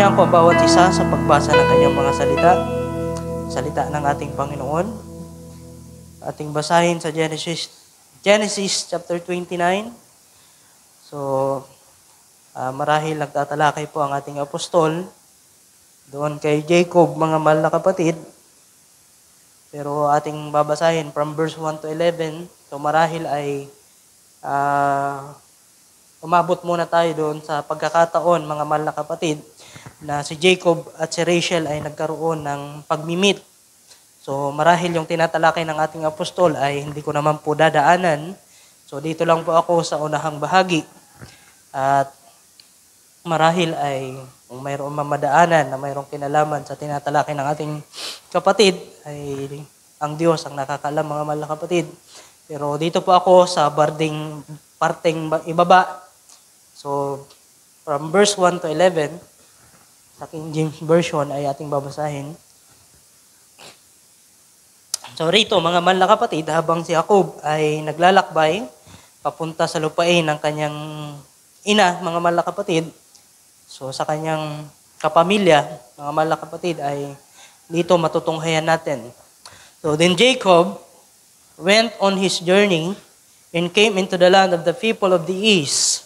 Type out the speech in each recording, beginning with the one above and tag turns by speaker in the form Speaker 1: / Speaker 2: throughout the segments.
Speaker 1: Pagbinyan ko ang bawat isa sa pagbasa ng kanyang mga salita ng ating Panginoon. Ating basahin sa Genesis chapter 29. So, marahil nagtatalakay po ang ating apostol doon kay Jacob, mga mahal na kapatid. Pero ating babasahin from verse 1 to 11. So, marahil ay umabot muna tayo doon sa pagkakataon, mga mahal na kapatid, na si Jacob at si Rachel ay nagkaroon ng pagmimit. So, marahil yung tinatalakay ng ating apostol ay hindi ko naman po dadaanan. So, dito lang po ako sa unahang bahagi. At marahil ay kung mayroong mamadaanan na mayroong kinalaman sa tinatalakay ng ating kapatid, ay ang Diyos ang nakakaalam, mga mahal na kapatid. Pero dito po ako sa parteng ibaba. So, from verse 1 to 11, sa King James Version ay ating babasahin. So rito, mga mahal na kapatid, habang si Jacob ay naglalakbay papunta sa lupain ng kanyang ina, mga mahal na kapatid, so sa kanyang kapamilya, mga mahal na kapatid, ay dito matutunghayan natin. So then Jacob went on his journey and came into the land of the people of the east.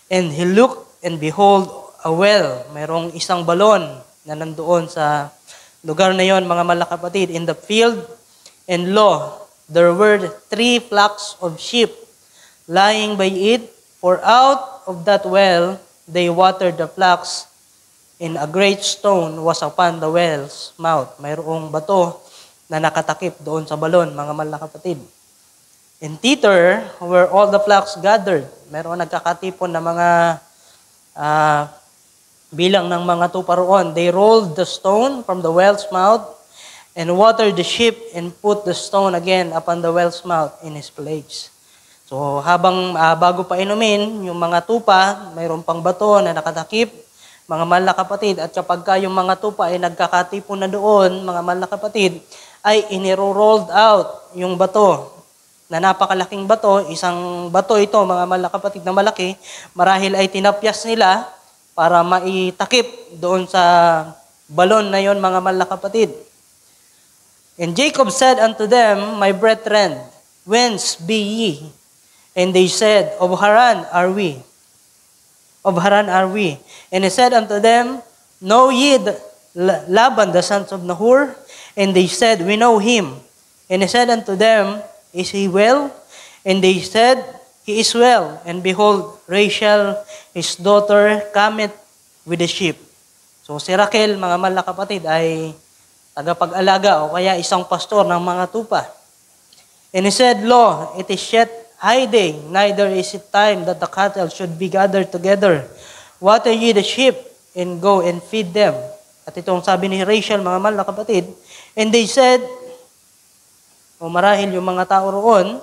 Speaker 1: And he looked and behold a well. Mayroong isang balon na nandoon sa lugar na yon, mga mahal na kapatid, in the field. And lo, there were 3 flocks of sheep lying by it, for out of that well they watered the flocks, and a great stone was upon the well's mouth. Mayroong bato na nakatakip doon sa balon, mga mahal na kapatid. And thither were all the flocks gathered. Mayroong nagkakatipon na mga bilang ng mga tupa roon. They rolled the stone from the well's mouth and watered the sheep and put the stone again upon the well's mouth in his place. So habang bago pa inumin, yung mga tupa, mayroon pang bato na nakatakip, mga mahal na kapatid, at kapag yung mga tupa ay nagkakatipon na doon, mga mahal na kapatid, ay iniro-rolled out yung bato na napakalaking bato. Isang bato ito, mga mahal na kapatid, na malaki, marahil ay tinapyas nila para maitakip doon sa balon na yon, mga mahal na kapatid. And Jacob said unto them, My brethren, whence be ye? And they said, Of Haran are we. Of Haran are we. And he said unto them, Know ye Laban, the sons of Nahor? And they said, We know him. And he said unto them, Is he well? And they said, He is well. And behold, Rachel, his daughter, cometh with the sheep. So si Raquel, mga mahal na kapatid, ay tagapag-alaga o kaya isang pastor ng mga tupa. And he said, Lo, it is yet high day, neither is it time that the cattle should be gathered together. Water ye the sheep, and go and feed them. At itong sabi ni Rachel, mga mahal na kapatid, and they said, o marahil yung mga tao roon,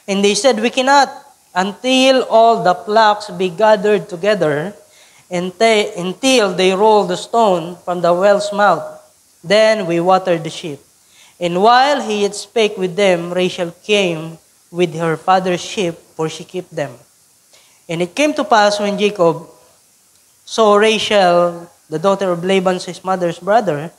Speaker 1: and they said, We cannot until all the flocks be gathered together, until they roll the stone from the well's mouth. Then we watered the sheep. And while he yet spake with them, Rachel came with her father's sheep, for she kept them. And it came to pass when Jacob saw Rachel, the daughter of Laban, his mother's brother,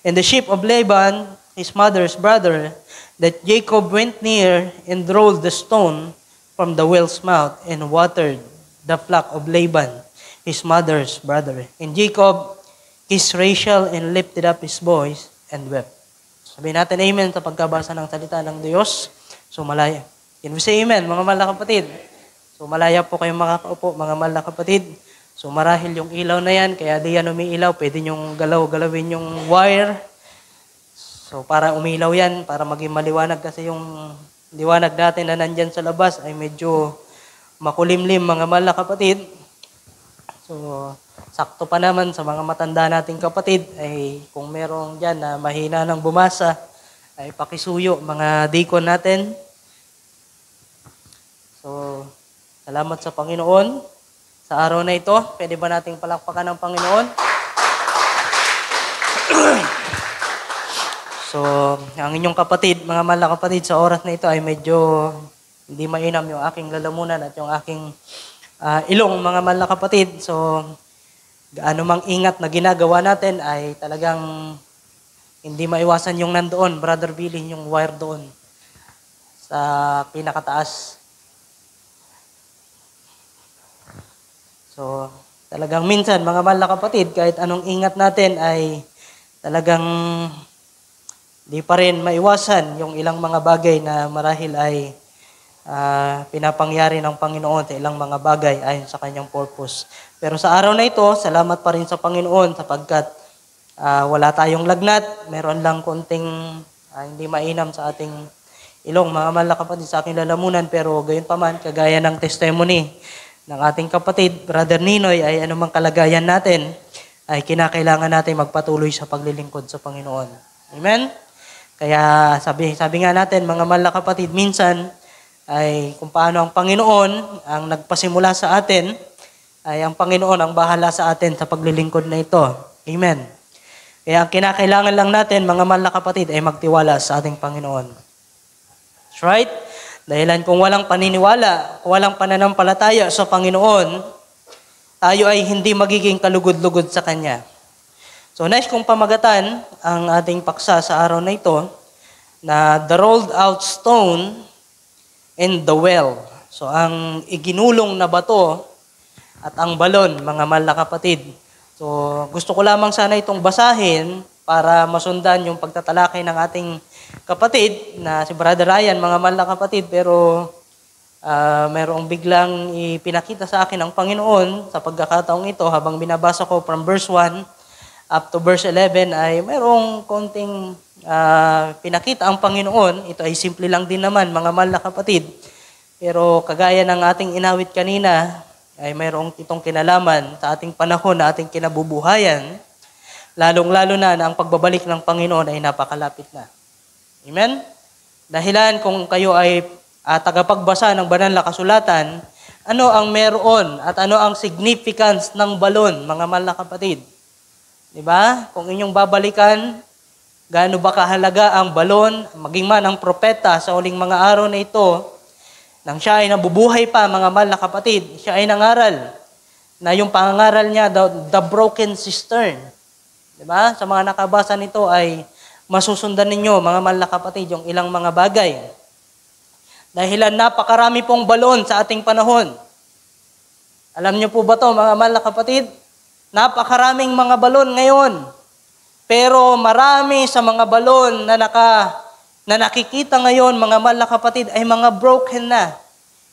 Speaker 1: and the sheep of Laban, his mother's brother, that Jacob went near and rolled the stone from the well's mouth and watered the flock of Laban, his mother's brother. And Jacob kissed Rachel and lifted up his voice and wept. Sabihin natin amen sa pagkabasa ng salita ng Diyos. So malaya. Can we say amen, mga mahal na kapatid? So malaya po kayong makakaupo, mga mahal na kapatid. So marahil yung ilaw na yan, kaya di yan umiilaw, pwede nyong galawin yung wire. So para umilaw yan, para maging maliwanag, kasi yung liwanag natin na nandyan sa labas ay medyo makulimlim, mga mahal na kapatid. So sakto pa naman sa mga matanda nating kapatid, ay kung merong dyan na mahina ng bumasa, ay pakisuyo, mga deacon natin. So, salamat sa Panginoon. Sa araw na ito, pwede ba nating palakpakan ng Panginoon? So, ang inyong kapatid, mga mahal na kapatid, sa oras na ito ay medyo hindi mainam yung aking lalamunan at yung aking ilong, mga mahal na kapatid. So, gaano mang ingat na ginagawa natin ay talagang hindi maiwasan yung nandoon, Brother Billy, yung wire doon sa pinakataas. So, talagang minsan, mga mahal na kapatid, kahit anong ingat natin ay talagang di pa rin maiwasan yung ilang mga bagay na marahil ay pinapangyari ng Panginoon sa ilang mga bagay ayon sa kanyang purpose. Pero sa araw na ito, salamat pa rin sa Panginoon sapagkat wala tayong lagnat, meron lang konting hindi mainam sa ating ilong. Mga mahal na kapatid, sa aking lalamunan, pero gayon pa man, kagaya ng testimony ng ating kapatid, Brother Ninoy, ay anumang kalagayan natin, ay kinakailangan natin magpatuloy sa paglilingkod sa Panginoon. Amen? Kaya sabi nga natin, mga mahal na kapatid, minsan ay kung paano ang Panginoon ang nagpasimula sa atin, ay ang Panginoon ang bahala sa atin sa paglilingkod na ito. Amen? Kaya ang kinakailangan lang natin, mga mahal na kapatid, ay magtiwala sa ating Panginoon. That's right? Dahilan kung walang paniniwala, kung walang pananampalataya sa Panginoon, tayo ay hindi magiging kalugod-lugod sa Kanya. So, next kong pamagatan ang ating paksa sa araw na ito, na the rolled out stone and the well. So, ang iginulong na bato at ang balon, mga mahal na kapatid. So, gusto ko lamang sana itong basahin para masundan yung pagtatalakay ng ating kapatid na si Brother Ryan, mga mahal na kapatid, pero mayroong biglang ipinakita sa akin ng Panginoon sa pagkakataong ito habang binabasa ko from verse 1 up to verse 11 ay mayroong konting pinakita ang Panginoon. Ito ay simple lang din naman, mga mahal na kapatid. Pero kagaya ng ating inawit kanina, ay mayroong itong kinalaman sa ating panahon na ating kinabubuhayan, lalong-lalo na ang pagbabalik ng Panginoon ay napakalapit na. Amen? Dahilan kung kayo ay tagapagbasa ng banal na kasulatan, ano ang meron at ano ang significance ng balon, mga mahal na kapatid? Diba? Kung inyong babalikan, gaano ba kahalaga ang balon, maging man ang propeta sa uling mga araw na ito, nang siya ay nabubuhay pa, mga mahal na kapatid, siya ay nangaral na yung pangangaral niya, the broken cistern. Diba? Sa mga nakabasa nito ay masusundan ninyo, mga mahal na kapatid, yung ilang mga bagay. Dahilan napakarami pong balon sa ating panahon. Alam niyo po ba to, mga mahal na kapatid? Napakaraming mga balon ngayon. Pero marami sa mga balon na nakikita ngayon, mga mahal na kapatid, ay mga broken na.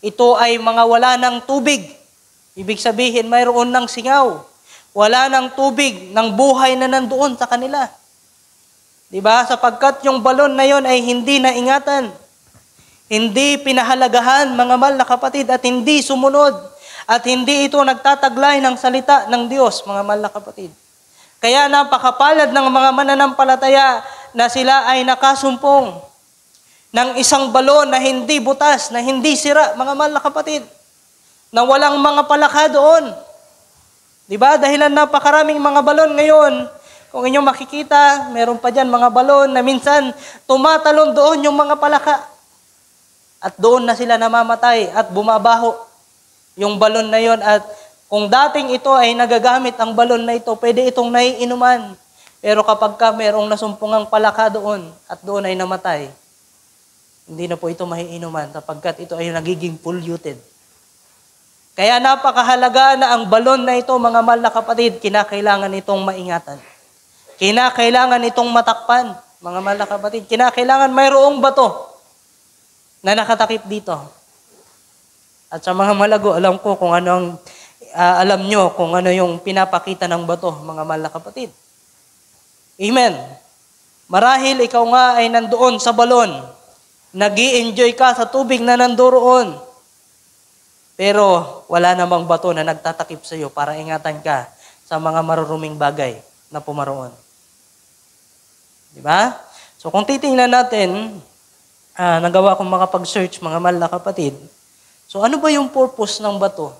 Speaker 1: Ito ay mga wala ng tubig. Ibig sabihin, mayroon ng singaw. Wala ng tubig, ng buhay na nandoon sa kanila. Diba? Sapagkat yung balon na yon ay hindi naingatan. Hindi pinahalagahan, mga mahal na kapatid, at hindi sumunod. At hindi ito nagtataglay ng salita ng Diyos, mga mahal na kapatid. Kaya napakapalad ng mga mananampalataya na sila ay nakasumpong ng isang balon na hindi butas, na hindi sira, mga mahal na kapatid, na walang mga palaka doon. Diba? Dahilan napakaraming mga balon ngayon. Kung inyong makikita, meron pa dyan mga balon na minsan tumatalon doon yung mga palaka. At doon na sila namamatay at bumabaho yung balon na yon. At kung dating ito ay nagagamit ang balon na ito, pwede itong naiinuman. Pero kapag merong nasumpungang palaka doon at doon ay namatay, hindi na po ito maiinuman sapagkat ito ay nagiging polluted. Kaya napakahalaga na ang balon na ito, mga mahal na kapatid, kinakailangan itong maingatan. Kinakailangan itong matakpan, mga mahal na kapatid. Kinakailangan mayroong bato na nakatakip dito. At sa mga malago, alam ko kung ano ang, alam nyo kung ano yung pinapakita ng bato, mga mahal na kapatid. Amen. Marahil ikaw nga ay nandoon sa balon, nag-i-enjoy ka sa tubig na nandoon, pero wala namang bato na nagtatakip sa iyo para ingatan ka sa mga maruruming bagay na pumaroon. Diba? So kung titingnan natin, nagawa kong makapag-search, mga mahal na kapatid, so ano ba yung purpose ng bato?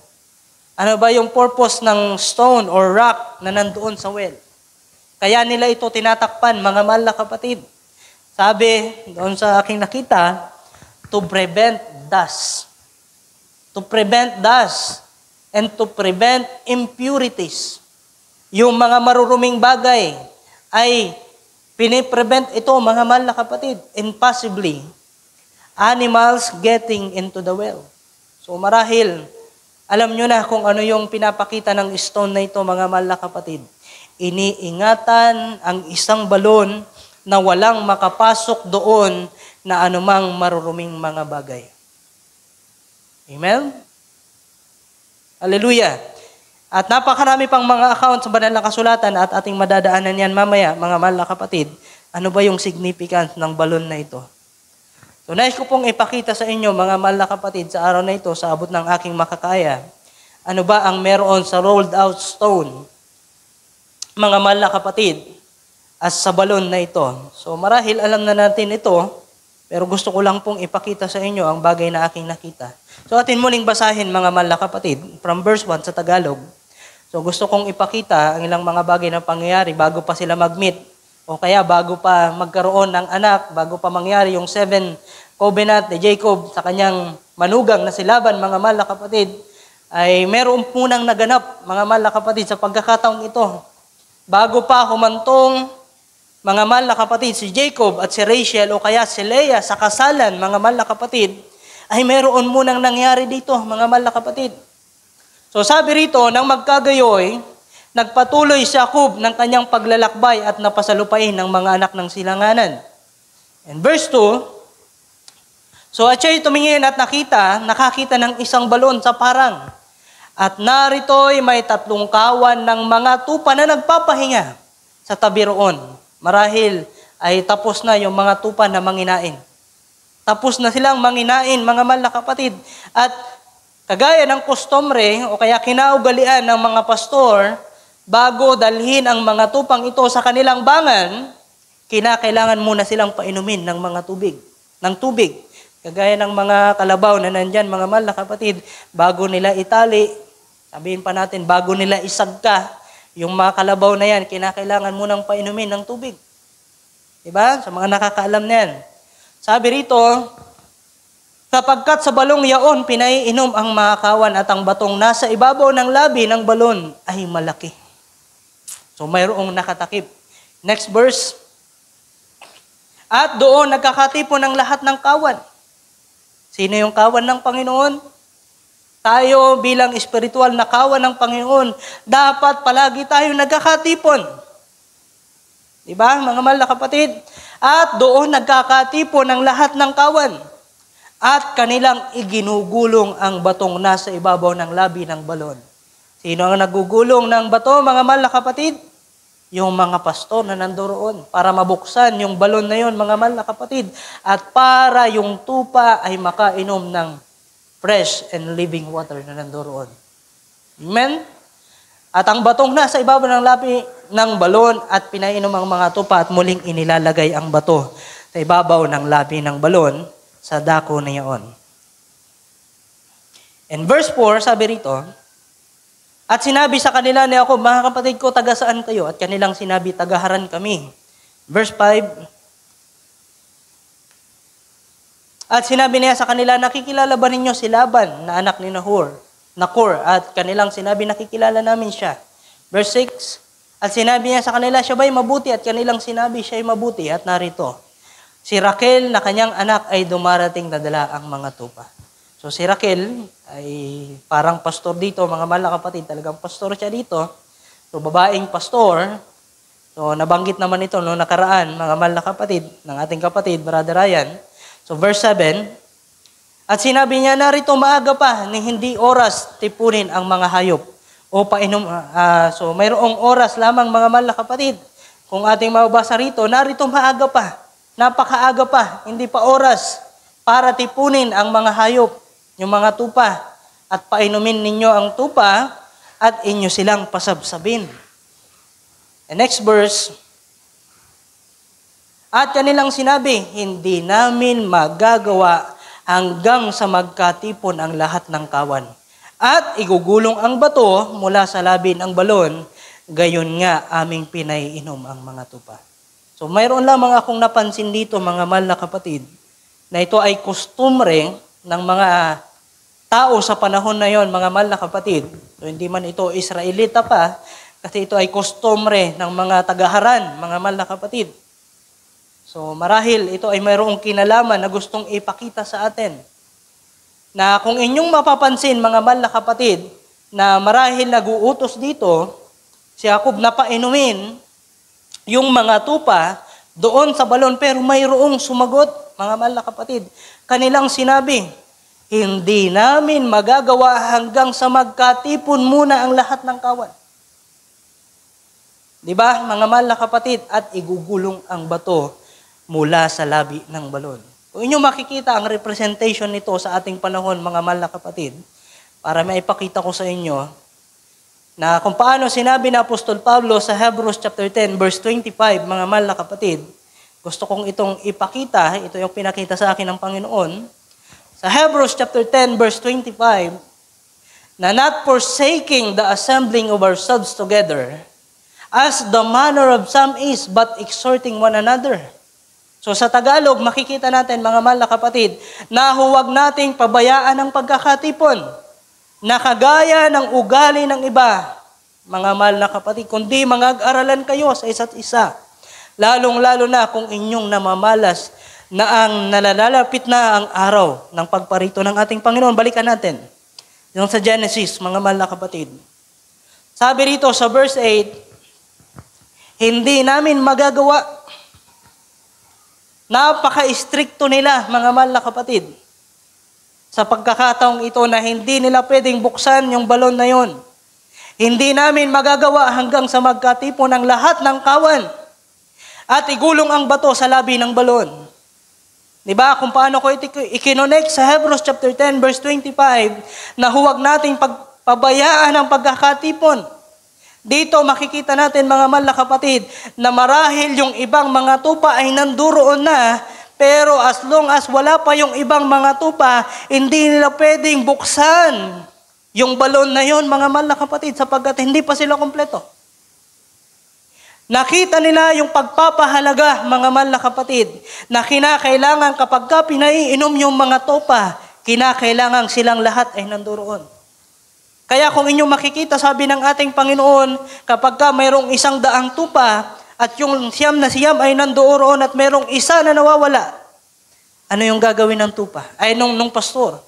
Speaker 1: Ano ba yung purpose ng stone or rock na nandoon sa well? Kaya nila ito tinatakpan, mga mahal na kapatid. Sabi, doon sa aking nakita, to prevent dust. To prevent dust and to prevent impurities. Yung mga maruruming bagay ay piniprevent ito, mga mahal na kapatid, and possibly animals getting into the well. So marahil, alam nyo na kung ano yung pinapakita ng stone na ito, mga mahal na kapatid. Iniingatan ang isang balon na walang makapasok doon na anumang maruruming mga bagay. Amen? Hallelujah! At napakarami pang mga account sa banal na kasulatan at ating madadaanan yan mamaya, mga mahal na kapatid. Ano ba yung significance ng balon na ito? So, nais ko pong ipakita sa inyo, mga mahal na kapatid, sa araw na ito, sa abot ng aking makakaya, ano ba ang meron sa rolled out stone, mga mahal na kapatid, as sa balon na ito. So, marahil alam na natin ito, pero gusto ko lang pong ipakita sa inyo ang bagay na aking nakita. So, atin muling basahin, mga mahal na kapatid, from verse 1 sa Tagalog. So gusto kong ipakita ang ilang mga bagay na pangyayari bago pa sila mag-meet o kaya bago pa magkaroon ng anak, bago pa mangyari yung 7 covenant ni Jacob sa kanyang manugang na si Laban, mga mahal na kapatid, ay meron punang naganap, mga mahal na kapatid, sa pagkakataong ito. Bago pa humantong, mga mahal na kapatid, si Jacob at si Rachel o kaya si Leah sa kasalan, mga mahal na kapatid, ay meron munang nangyari dito, mga mahal na kapatid. So sabi rito, nang magkagayoy, nagpatuloy si Jacob ng kanyang paglalakbay at napasalupain ng mga anak ng silanganan. And verse 2, so at siya'y tumingin at nakakita ng isang balon sa parang. At narito'y may 3 kawan ng mga tupa na nagpapahinga sa tabi roon. Marahil ay tapos na yung mga tupa na manginain. Tapos na silang manginain, mga mahal na kapatid. At kagaya ng kustomre o kaya kinaugalian ng mga pastor, bago dalhin ang mga tupang ito sa kanilang bangan, kinakailangan muna silang painumin ng mga tubig. Kagaya ng mga kalabaw na nandyan, mga mahal na kapatid, bago nila itali, sabihin pa natin, bago nila isagka, yung mga kalabaw na yan, kinakailangan munang painumin ng tubig. Diba? Sa mga nakakaalam na yan. Sabi rito, sapagkat sa balong yaon, pinaiinom ang mga kawan at ang batong nasa ibabaw ng labi ng balon ay malaki. So mayroong nakatakip. Next verse. At doon nagkakatipon ng lahat ng kawan. Sino yung kawan ng Panginoon? Tayo bilang espiritual na kawan ng Panginoon, dapat palagi tayo nagkakatipon. Diba, mga mahal na kapatid? At doon nagkakatipon ng lahat ng kawan. At kanilang iginugulong ang batong nasa ibabaw ng labi ng balon. Sino ang nagugulong ng bato, mga mahal na kapatid? Yung mga pastor na nandoon para mabuksan yung balon na yon, mga mahal na kapatid. At para yung tupa ay makainom ng fresh and living water na nandoon. Amen? At ang batong nasa ibabaw ng labi ng balon at pinainom ang mga tupa at muling inilalagay ang bato sa ibabaw ng labi ng balon sa dako na iyon. And verse 4, sabi rito, at sinabi sa kanila ni Jacob, mga kapatid ko, taga saan kayo? At kanilang sinabi, taga Haran kami. Verse 5, at sinabi niya sa kanila, nakikilala ba ninyo si Laban na anak ni Nahor? At kanilang sinabi, nakikilala namin siya. Verse 6, at sinabi niya sa kanila, siya ba'y mabuti? At kanilang sinabi, siya'y mabuti. At narito, si Raquel na kanyang anak ay dumarating na dala ang mga tupa. So si Raquel ay parang pastor dito, mga mahal na kapatid, talagang pastor siya dito. So babaeng pastor, so nabanggit naman ito noong nakaraan, mga mahal na kapatid, ng ating kapatid, Brother Ryan. So verse 7, at sinabi niya, narito maaga pa, ni hindi oras tipunin ang mga hayop o painom. So mayroong oras lamang, mga mahal na kapatid. Kung ating mababasa rito, narito maaga pa. Napakaaga pa, hindi pa oras para tipunin ang mga hayop, yung mga tupa, at painumin ninyo ang tupa at inyo silang pasabsabin. And next verse, at kanilang sinabi, hindi namin magagawa hanggang sa magkatipon ang lahat ng kawan. At igugulong ang bato mula sa labi ng balon, gayon nga aming pinaiinom ang mga tupa. So mayroon lamang akong napansin dito, mga mahal na kapatid, na ito ay kustumre ng mga tao sa panahon na yon, mga mahal na kapatid. So hindi man ito Israelita pa, Kasi ito ay kostumbre ng mga tagaharan, mga mahal na kapatid. So marahil ito ay mayroong kinalaman na gustong ipakita sa atin. Na kung inyong mapapansin, mga mahal na kapatid, na marahil nag-uutos dito, si Jacob na painumin yung mga tupa doon sa balon, pero mayroong sumagot, mga mahal na kapatid. Kanilang sinabi, hindi namin magagawa hanggang sa magkatipon muna ang lahat ng kawan. Diba, mga mahal na kapatid, at igugulong ang bato mula sa labi ng balon. Kung inyo makikita ang representation nito sa ating panahon, mga mahal na kapatid, para maipakita ko sa inyo na kung paano sinabi na Apostol Pablo sa Hebrews chapter 10, verse 25, mga mahal na kapatid, gusto kong itong ipakita, ito yung pinakita sa akin ng Panginoon, sa Hebrews chapter 10, verse 25, na not forsaking the assembling of ourselves together, as the manner of some is, but exhorting one another. So sa Tagalog, makikita natin, mga mahal na kapatid, na huwag nating pabayaan ang pagkakatipon, na kagaya ng ugali ng iba, mga mahal na kapatid, kundi mag-aralan kayo sa isa't isa. Lalong-lalo na kung inyong namamalas na ang nalalapit na ang araw ng pagparito ng ating Panginoon. Balikan natin. Yung sa Genesis, mga mahal na kapatid. Sabi rito sa verse 8, hindi namin magagawa. Napaka-istrikto nila, mga mahal na kapatid. Sa pagkakataong ito na hindi nila pwedeng buksan yung balon na yon. Hindi namin magagawa hanggang sa magkatipon ang lahat ng kawan at igulong ang bato sa labi ng balon. Diba? Kung paano ko ikinonect sa Hebrews chapter 10 verse 25 na huwag nating pabayaan ang pagkakatipon. Dito makikita natin, mga mahal na kapatid, na marahil yung ibang mga tupa ay nanduroon na, pero as long as wala pa yung ibang mga tupa, hindi nila pwedeng buksan yung balon na yon, mga mahal na kapatid, sapagkat hindi pa sila kompleto. Nakita nila yung pagpapahalaga, mga mahal na kapatid, na kinakailangan kapag ka pinaiinom yung mga tupa, kinakailangan silang lahat ay nanduroon. Kaya kung inyong makikita, sabi ng ating Panginoon, kapag ka mayroong 100 tupa at yung siyam na siyam ay nandoon at mayroong isa na nawawala, ano yung gagawin ng tupa? Ay, nung pastor.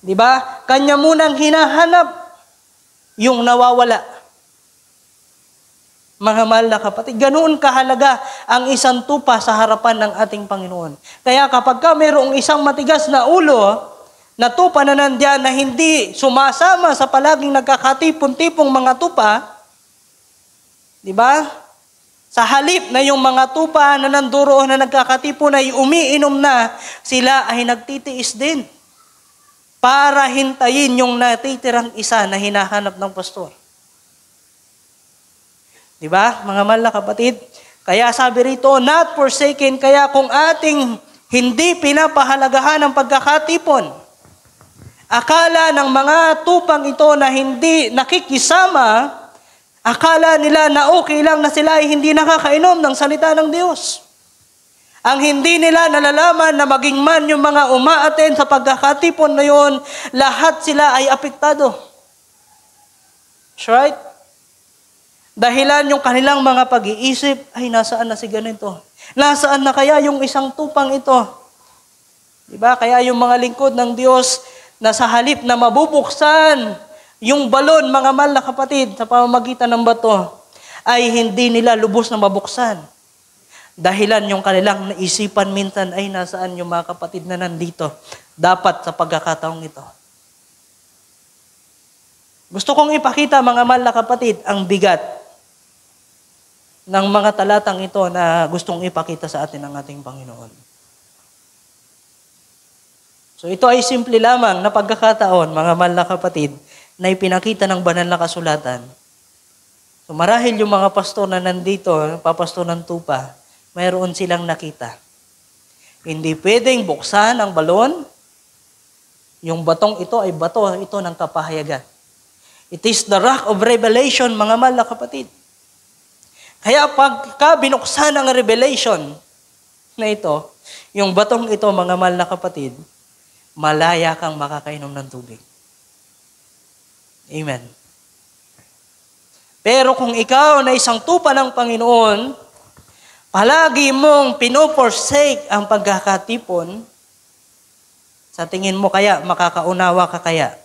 Speaker 1: Diba? Kanya munang hinahanap yung nawawala. Mga mahal na kapatid, ganoon kahalaga ang isang tupa sa harapan ng ating Panginoon. Kaya kapag ka mayroong isang matigas na ulo, na tupa na nandiyan na hindi sumasama sa palaging nagkakatipon-tipong mga tupa, di ba? Sa halip na yung mga tupa na nanduroon na nagkakatipon ay umiinom na, sila ay nagtitiis din para hintayin yung natitirang isa na hinahanap ng pastor. Di ba, mga mahal na kapatid? Kaya sabi rito, not forsaken, kaya kung ating hindi pinapahalagahan ang pagkakatipon, akala ng mga tupang ito na hindi nakikisama, akala nila na okay lang na sila ay hindi nakakainom ng salita ng Diyos. Ang hindi nila nalalaman na maging man yung mga umaaten sa pagkakatipon na yun, lahat sila ay apektado. That's right? Dahilan yung kanilang mga pag-iisip, ay nasaan na si ganito? Nasaan na kaya yung isang tupang ito? Diba? Kaya yung mga lingkod ng Diyos, na sa halip na mabubuksan yung balon, mga mahal na kapatid, sa pamamagitan ng bato, ay hindi nila lubos na mabuksan. Dahilan yung kanilang naisipan minsan ay nasaan yung mga kapatid na nandito, dapat sa pagkakataong ito. Gusto kong ipakita, mga mahal na kapatid, ang bigat ng mga talatang ito na gustong ipakita sa atin ng ating Panginoon. So ito ay simple lamang na pagkakataon, mga mahal na kapatid, na ipinakita ng banal na kasulatan. So marahil yung mga pastor na nandito, papastor ng tupa, mayroon silang nakita. Hindi pwedeng buksan ang balon. Yung batong ito ay bato ito ng kapahayagan. It is the rock of revelation, mga mahal na kapatid. Kaya pagka binuksan ang revelation na ito, yung batong ito, mga mahal na kapatid, malaya kang makakainom ng tubig. Amen. Pero kung ikaw na isang tupa ng Panginoon, palagi mong pinoforsake ang pagkakatipon, sa tingin mo kaya, makakaunawa ka kaya?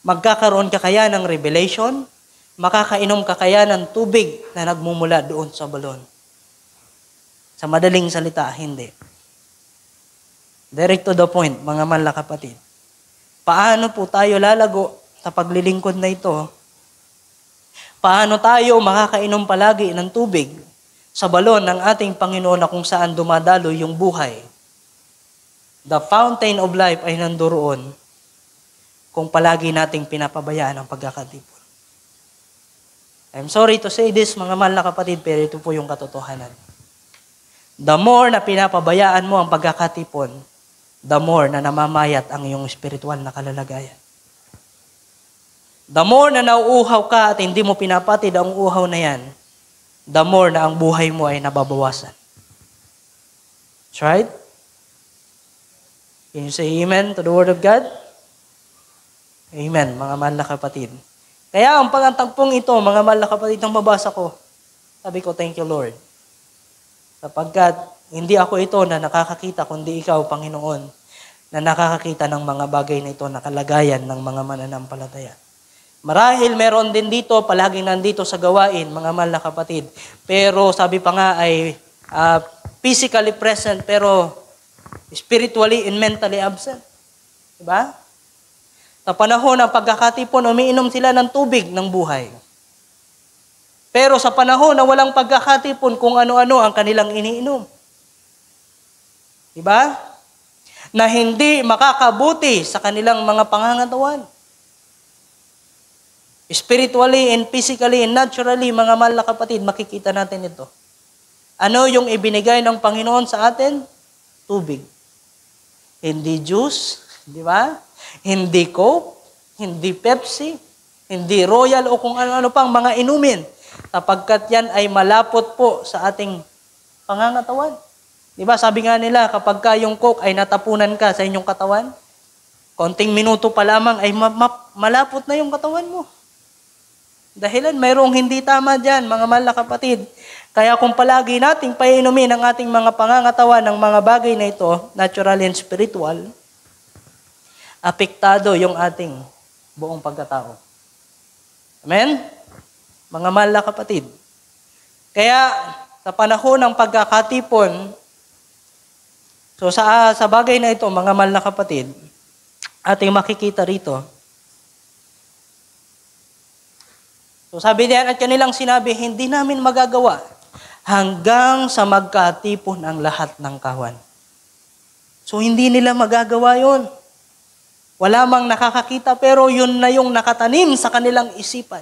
Speaker 1: Magkakaroon ka kaya ng revelation? Makakainom ka kaya ng tubig na nagmumula doon sa balon? Sa madaling salita, hindi. Direct to the point, mga mahal na kapatid. Paano po tayo lalago sa paglilingkod na ito? Paano tayo makakainom palagi ng tubig sa balon ng ating Panginoon na kung saan dumadalo yung buhay? The fountain of life ay nandoon kung palagi nating pinapabayaan ang pagkakatipon. I'm sorry to say this, mga mahal na kapatid, pero ito po yung katotohanan. The more na pinapabayaan mo ang pagkakatipon, the more na namamayat ang iyong spiritual na kalalagayan. The more na nauuhaw ka at hindi mo pinapatid ang uhaw na yan, the more na ang buhay mo ay nababawasan. That's right? Can you say amen to the Word of God? Amen, mga mahal na kapatid. Kaya ang pangantagpong ito, mga mahal na kapatid, nang mabasa ko, sabi ko, thank you, Lord. Sapagkat hindi ako ito na nakakakita, kundi ikaw, Panginoon, na nakakakita ng mga bagay na ito na kalagayan ng mga mananampalataya. Marahil meron din dito, palaging nandito sa gawain, mga mahal na kapatid. Pero sabi pa nga ay physically present, pero spiritually and mentally absent. Diba? Sa panahon ng pagkakatipon, umiinom sila ng tubig ng buhay. Pero sa panahon na walang pagkakatipon, kung ano-ano ang kanilang iniinom. Diba? Na hindi makakabuti sa kanilang mga pangangatawan. Spiritually and physically and naturally, mga mahal na kapatid, makikita natin ito. Ano yung ibinigay ng Panginoon sa atin? Tubig. Hindi juice, di ba? Hindi Coke, hindi Pepsi, hindi Royal o kung ano-ano pang mga inumin. Sapagkat yan ay malapot po sa ating pangangatawan. Di ba? Sabi nga nila, kapag ka yung Coke ay natapunan ka sa inyong katawan, konting minuto pa lamang ay malapot na yung katawan mo. Dahilan, mayroong hindi tama dyan, mga mahal na kapatid. Kaya kung palagi nating painumin ang ating mga pangangatawan ng mga bagay na ito, natural and spiritual, apektado yung ating buong pagkatao. Amen? Mga mahal na kapatid. Kaya, sa panahon ng pagkakatipon, so sa bagay na ito, mga mahal na kapatid, ating makikita rito, so sabi diyan at kanilang sinabi, hindi namin magagawa hanggang sa magkatipon ang lahat ng kawan. So hindi nila magagawa yon. Wala mang nakakakita pero yun na yung nakatanim sa kanilang isipan.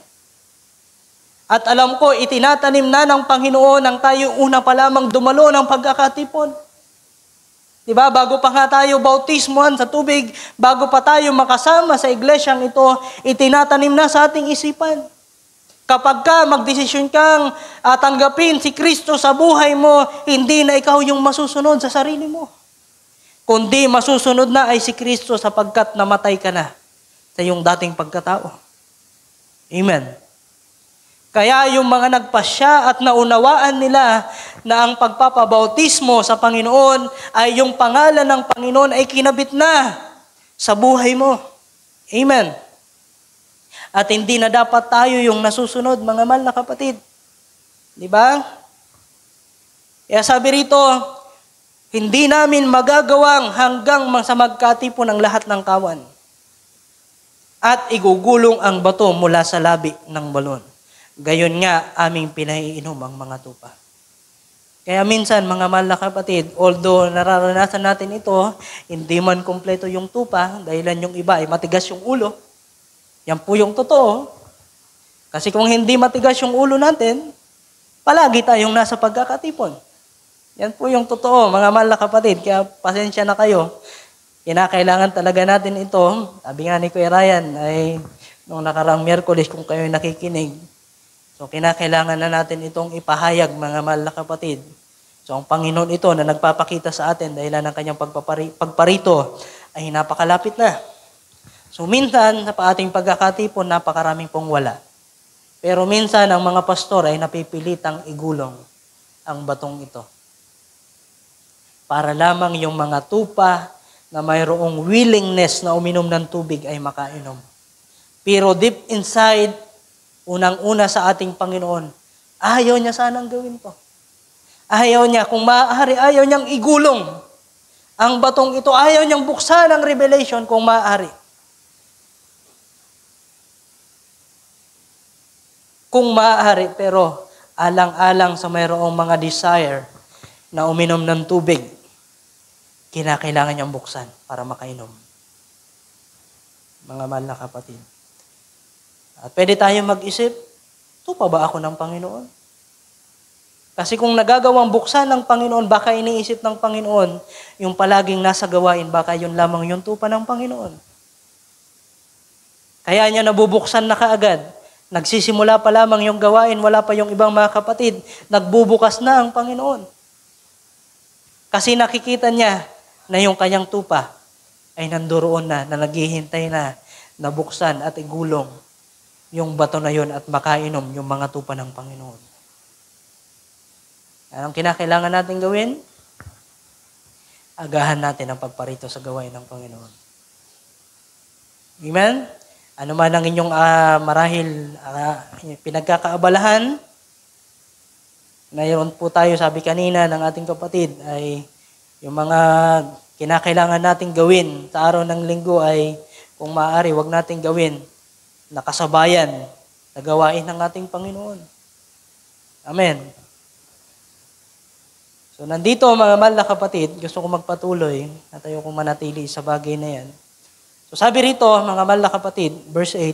Speaker 1: At alam ko, itinatanim na ng Panginoon ang tayo una pa lamang dumalo ng pagkakatipon. Diba? Bago pa nga tayo bautismuhan sa tubig, bago pa tayo makasama sa iglesyang ito, itinatanim na sa ating isipan. Kapag ka magdesisyon kang tanggapin si Kristo sa buhay mo, hindi na ikaw yung masusunod sa sarili mo. Kundi masusunod na ay si Kristo sapagkat namatay ka na sa iyong dating pagkatao. Amen. Kaya yung mga nagpasya at naunawaan nila na ang pagpapabautismo sa Panginoon ay yung pangalan ng Panginoon ay kinabit na sa buhay mo. Amen. At hindi na dapat tayo yung nasusunod, mga mahal na kapatid. Di ba? Kaya sabi rito, hindi namin magagawang hanggang sa magkatipon ang lahat ng kawan. At igugulong ang bato mula sa labi ng balon. Gayon nga aming pinaiinom ang mga tupa. Kaya minsan, mga mahal na kapatid, although nararanasan natin ito, hindi man kumpleto yung tupa, dahilan yung iba ay matigas yung ulo. Yan po yung totoo. Kasi kung hindi matigas yung ulo natin, palagi tayong nasa pagkakatipon. Yan po yung totoo, mga mahal na kapatid. Kaya pasensya na kayo. Kinakailangan talaga natin ito. Sabi nga ni Kuya Ryan, ay nung nakarang Miyerkules, kung kayo nakikinig, so kinakailangan na natin itong ipahayag, mga mahal na kapatid. So ang Panginoon ito na nagpapakita sa atin dahil ng kanyang pagparito ay napakalapit na. So minsan, sa ating pagkakatipon, napakaraming pong wala. Pero minsan, ang mga pastor ay napipilitang igulong ang batong ito. Para lamang yung mga tupa na mayroong willingness na uminom ng tubig ay makainom. Pero deep inside, unang-una sa ating Panginoon, ayaw niya sanang gawin to. Ayaw niya, kung maaari, ayaw niyang igulong ang batong ito. Ayaw niyang buksan ang revelation kung maaari. Kung maaari, pero alang-alang sa mayroong mga desire na uminom ng tubig, kinakailangan niyang buksan para makainom. Mga mahal na kapatid. At pwede tayong mag-isip, tupa ba ako ng Panginoon? Kasi kung nagagawang buksan ng Panginoon, baka iniisip ng Panginoon, yung palaging nasa gawain, baka yun lamang yung tupa ng Panginoon. Kaya niya nabubuksan na kaagad. Nagsisimula pa lamang yung gawain, wala pa yung ibang mga kapatid, nagbubukas na ang Panginoon. Kasi nakikita niya na yung kanyang tupa ay nandoon na naghihintay na nabuksan at igulong yung bato na yun at makainom yung mga tupa ng Panginoon. Anong kinakailangan natin gawin? Agahan natin ang pagparito sa gawain ng Panginoon. Amen? Ano man ang inyong marahil pinagkakaabalahan, mayroon po tayo, sabi kanina ng ating kapatid, ay yung mga kinakailangan nating gawin sa araw ng linggo ay kung maaari, wag nating gawin nakasabayan na gawain ng ating Panginoon. Amen. So nandito mga mahal na kapatid, gusto ko magpatuloy at ayoko manatili sa bagay na yan. So sabi rito, mga mahal na kapatid, verse 8,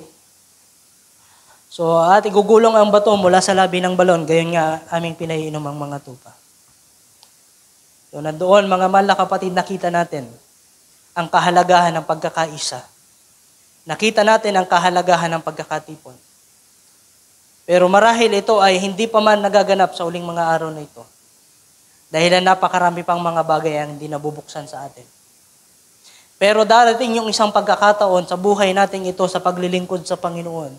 Speaker 1: so at igugulong ang bato mula sa labi ng balon, gayon nga aming pinaiinom ang mga tupa. So nandoon, mga mahal na kapatid, nakita natin ang kahalagahan ng pagkakaisa. Nakita natin ang kahalagahan ng pagkakatipon. Pero marahil ito ay hindi pa man nagaganap sa uling mga araw na ito. Dahil napakarami pang mga bagay ang hindi nabubuksan sa atin. Pero darating yung isang pagkakataon sa buhay natin ito sa paglilingkod sa Panginoon.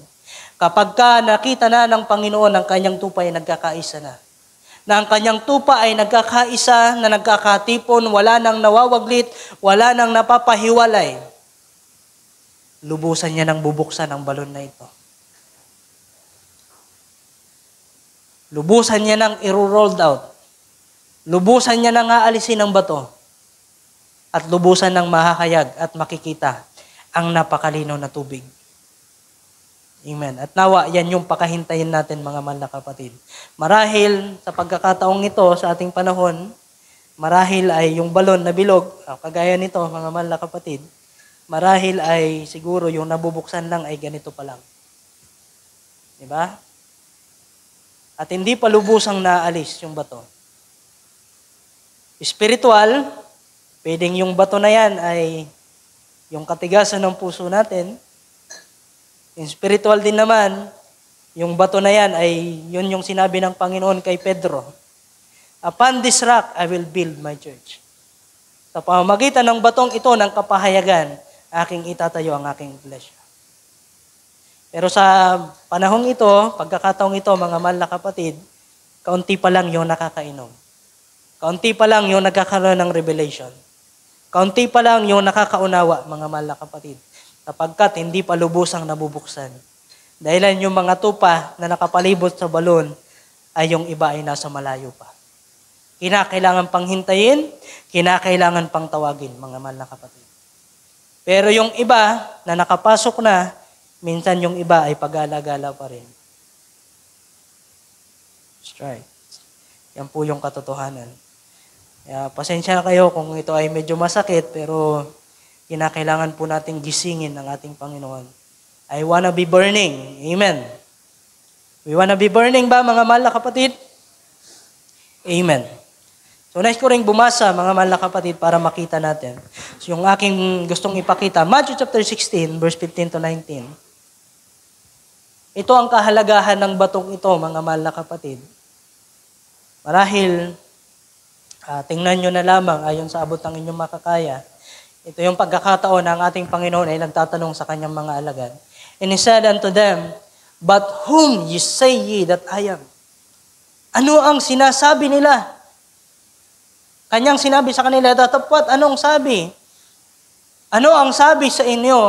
Speaker 1: Kapag ka nakita na ng Panginoon ang kanyang tupa ay nagkakaisa na. Na ang kanyang tupa ay nagkakaisa, na nagkakatipon, wala nang nawawaglit, wala nang napapahiwalay. Lubusan niya nang bubuksan ang balon na ito. Lubusan niya nang i-rolled out. Lubusan niya nang aalisin ang bato. At lubusan ng mahahayag at makikita ang napakalinaw na tubig. Amen. At nawa, yan yung pakahintayin natin mga mahal na kapatid. Marahil sa pagkakataong ito sa ating panahon, marahil ay yung balon na bilog, kagaya nito mga mahal na kapatid, marahil ay siguro yung nabubuksan lang ay ganito pa lang. Diba? At hindi pa lubusang naalis yung bato. Spiritual, pwedeng yung bato na yan ay yung katigasan ng puso natin. Yung spiritual din naman, yung bato na yan ay yun yung sinabi ng Panginoon kay Pedro. Upon this rock, I will build my church. Sa pamamagitan ng batong ito ng kapahayagan, aking itatayo ang aking iglesia. Pero sa panahong ito, pagkakataong ito, mga mahal na kapatid, kaunti pa lang yung nakakainom. Kaunti pa lang yung nagkakaroon ng revelation. Kaunti pa lang yung nakakaunawa, mga mahal na kapatid, sapagkat hindi pa lubusang nabubuksan. Dahilan yung mga tupa na nakapalibot sa balon ay yung iba ay nasa malayo pa. Kinakailangan pang hintayin, kinakailangan pang tawagin, mga mahal na kapatid. Pero yung iba na nakapasok na, minsan yung iba ay pag-alagala pa rin. That's right. Yan po yung katotohanan. Kaya pasensya na kayo kung ito ay medyo masakit, pero kinakailangan po nating gisingin ng ating Panginoon. I wanna be burning. Amen. We wanna be burning ba, mga mahal na kapatid? Amen. So, nais ko rin bumasa, mga mahal na kapatid, para makita natin. So, yung aking gustong ipakita, Matthew chapter 16, verse 15 to 19. Ito ang kahalagahan ng batong ito, mga mahal na kapatid. Marahil, tingnan nyo na lamang ayon sa abot ng inyong makakaya. Ito yung pagkakataon na ang ating Panginoon ay nagtatanong sa kanyang mga alagad. And he said unto them, But whom ye say ye that I am? Ano ang sinasabi nila? Kanyang sinabi sa kanila, datapwat, anong sabi? Ano ang sabi sa inyo?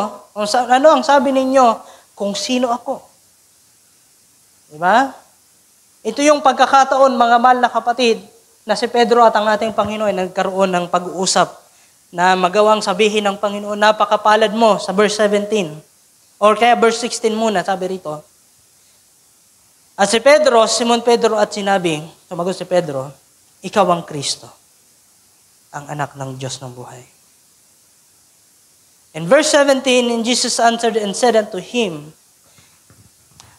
Speaker 1: Ano ang sabi ninyo kung sino ako? Diba? Ito yung pagkakataon, mga mahal na kapatid, na si Pedro at ang ating Panginoon ay nagkaroon ng pag-uusap na magawang sabihin ng Panginoon, napakapalad mo sa verse 17. Or kaya verse 16 muna, sabi rito. At si Pedro, Simon Pedro at sinabi, sumagot si Pedro, ikaw ang Kristo, ang anak ng Diyos ng buhay. In verse 17, and Jesus answered and said unto him,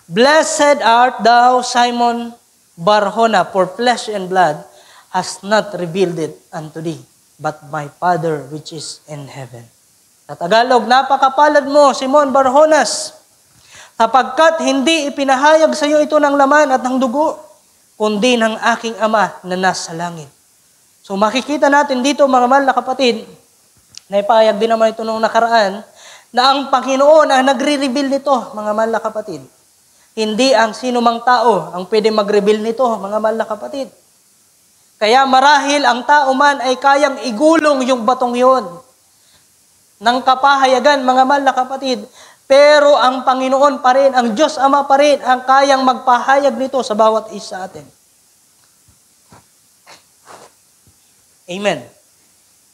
Speaker 1: Blessed art thou, Simon Bar-Jona, for flesh and blood has not revealed it unto thee, but my Father which is in heaven. Sa Tagalog, napakapalad mo, Simon Bar-Jonas, sapagkat hindi ipinahayag sa iyo ito ng laman at ng dugo, kundi ng aking Ama na nasa langit. So makikita natin dito, mga mahal na kapatid, na ipahayag din naman ito nung nakaraan, na ang Panginoon ang nagre-reveal nito, mga mahal na kapatid. Hindi ang sino mang tao ang pwede mag-reveal nito, mga mahal na kapatid. Kaya marahil ang tao man ay kayang igulong yung batong yon ng kapahayagan, mga mahal na kapatid. Pero ang Panginoon pa rin, ang Diyos Ama pa rin, ang kayang magpahayag nito sa bawat isa atin. Amen.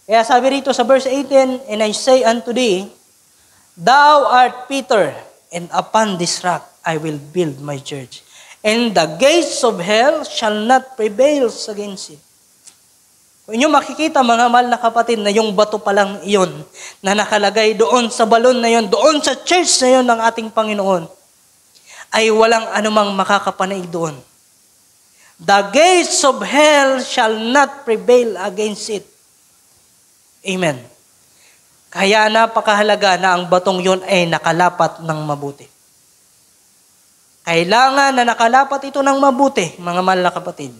Speaker 1: Kaya sabi rito sa verse 18, And I say unto thee, Thou art Peter, and upon this rock I will build my church. And the gates of hell shall not prevail against it. Kung inyo makikita, mga mahal na kapatid, na yung bato pa lang iyon, na nakalagay doon sa balon na yun, doon sa church na yun ng ating Panginoon, ay walang anumang makakapanaig doon. The gates of hell shall not prevail against it. Amen. Kaya napakahalaga na ang batong yun ay nakalapat ng mabuti. Kailangan na nakalapat ito ng mabuti, mga mahal na kapatid,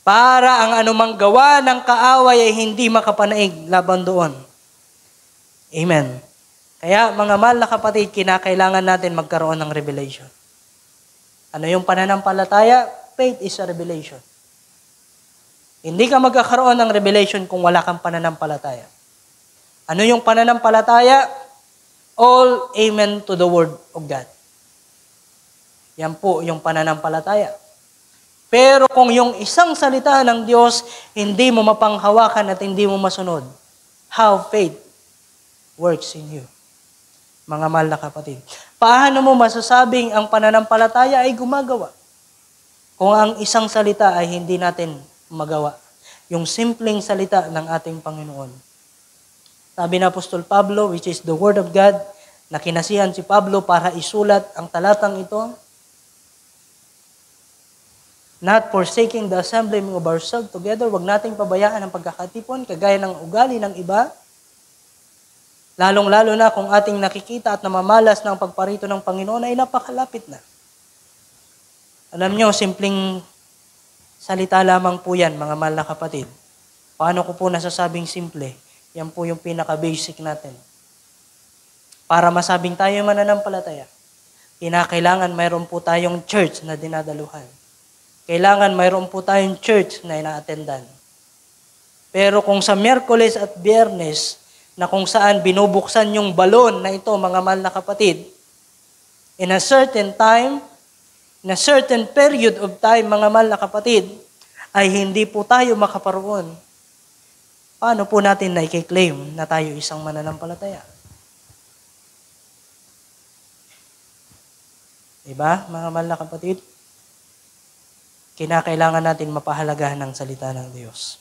Speaker 1: para ang anumang gawa ng kaaway ay hindi makapanaig laban doon. Amen. Kaya mga mahal na kapatid, kinakailangan natin magkaroon ng revelation. Ano yung pananampalataya? Faith is a revelation. Hindi ka magkakaroon ng revelation kung wala kang pananampalataya. Ano yung pananampalataya? All amen to the word of God. Yan po yung pananampalataya. Pero kung yung isang salita ng Diyos, hindi mo mapanghawakan at hindi mo masunod, how faith works in you. Mga mahal na kapatid. Paano mo masasabing ang pananampalataya ay gumagawa? Kung ang isang salita ay hindi natin magawa. Yung simpleng salita ng ating Panginoon. Sabi na Apostol Pablo, which is the Word of God, na kinasihan si Pablo para isulat ang talatang ito, not forsaking the assembling of ourselves together, wag nating pabayaan ang pagkakatipon, kagaya ng ugali ng iba, lalong-lalo na kung ating nakikita at namamalas ng pagparito ng Panginoon ay napakalapit na. Alam nyo, simpleng salita lamang po yan, mga mahal na kapatid. Paano ko po nasasabing simple? Yan po yung pinaka-basic natin. Para masabing tayo mananampalataya, kinakailangan mayroon po tayong church na dinadaluhan. Kailangan mayroon po tayong church na ina-attendan. Pero kung sa Miyerkules at Biyernes, na kung saan binubuksan yung balon na ito, mga mahal na kapatid, in a certain time, in a certain period of time, mga mahal na kapatid, ay hindi po tayo makaparoon. Paano po natin na i-claim na tayo isang mananampalataya? Diba, mga mahal na kapatid? Kinakailangan natin mapahalagahan ng salita ng Diyos.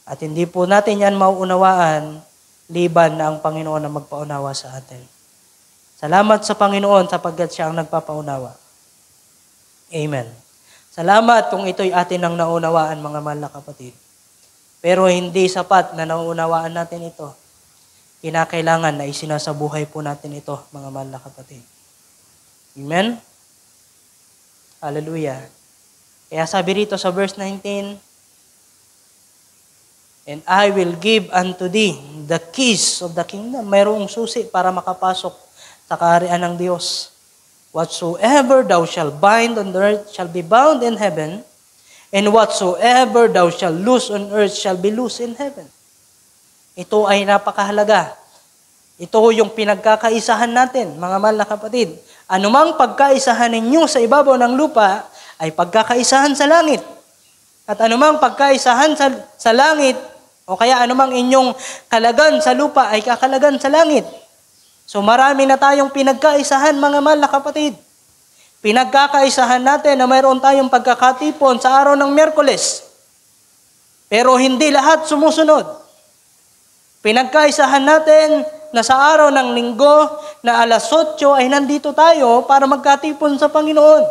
Speaker 1: At hindi po natin yan mauunawaan liban na ang Panginoon na magpaunawa sa atin. Salamat sa Panginoon sapagkat siya ang nagpapaunawa. Amen. Salamat kung ito'y atin ang naunawaan, mga mahal na kapatid. Pero hindi sapat na naunawaan natin ito. Kinakailangan na isinasabuhay po natin ito, mga mahal na kapatid. Amen? Hallelujah. Kaya sabi rito sa verse 19, And I will give unto thee the keys of the kingdom. Mayroong susi para makapasok sa kaharian ng Diyos. Whatsoever thou shalt bind on earth shall be bound in heaven, and whatsoever thou shalt loose on earth shall be loose in heaven. Ito ay napakahalaga. Ito yung pinagkakaisahan natin, mga mahal na kapatid. Anumang pagkaisahan ninyo sa ibabaw ng lupa ay pagkakaisahan sa langit. At anumang pagkaisahan sa langit, o kaya anumang inyong kalagan sa lupa ay kakalagan sa langit. So marami na tayong pinagkaisahan, mga mahal na kapatid. Pinagkakaisahan natin na mayroon tayong pagkakatipon sa araw ng Miyerkules. Pero hindi lahat sumusunod. Pinagkaisahan natin na sa araw ng Linggo na alas 8 ay nandito tayo para magkatipon sa Panginoon.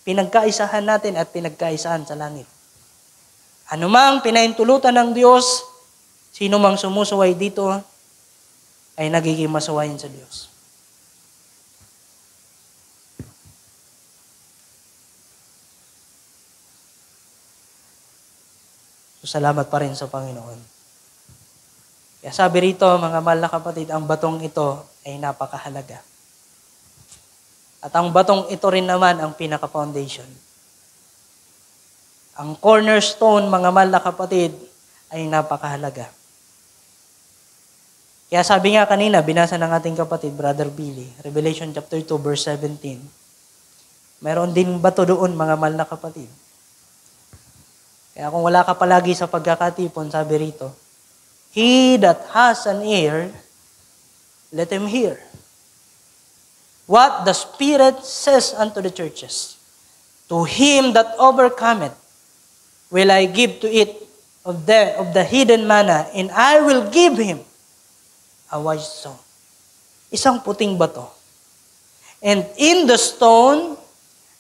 Speaker 1: Pinagkaisahan natin at pinagkaisahan sa langit. Anumang pinahintulutan ng Diyos, sino mang sumusuway dito ay nagiging masuwayin sa Diyos. So, salamat pa rin sa Panginoon. Kaya sabi rito, mga mahal na kapatid, ang batong ito ay napakahalaga. At ang batong ito rin naman ang pinaka-foundation. Ang cornerstone, mga mahal na kapatid, ay napakahalaga. Kaya sabi nga kanina, binasa ng ating kapatid, Brother Billy, Revelation chapter 2, verse 17. Mayroon din bato doon, mga mahal na kapatid. Kaya kung wala ka palagi sa pagkakatipon, sabi rito, he that has an ear, let him hear what the Spirit says unto the churches. To him that overcometh will I give to it of the hidden manna, and I will give him a white stone. Isang puting bato. And in the stone,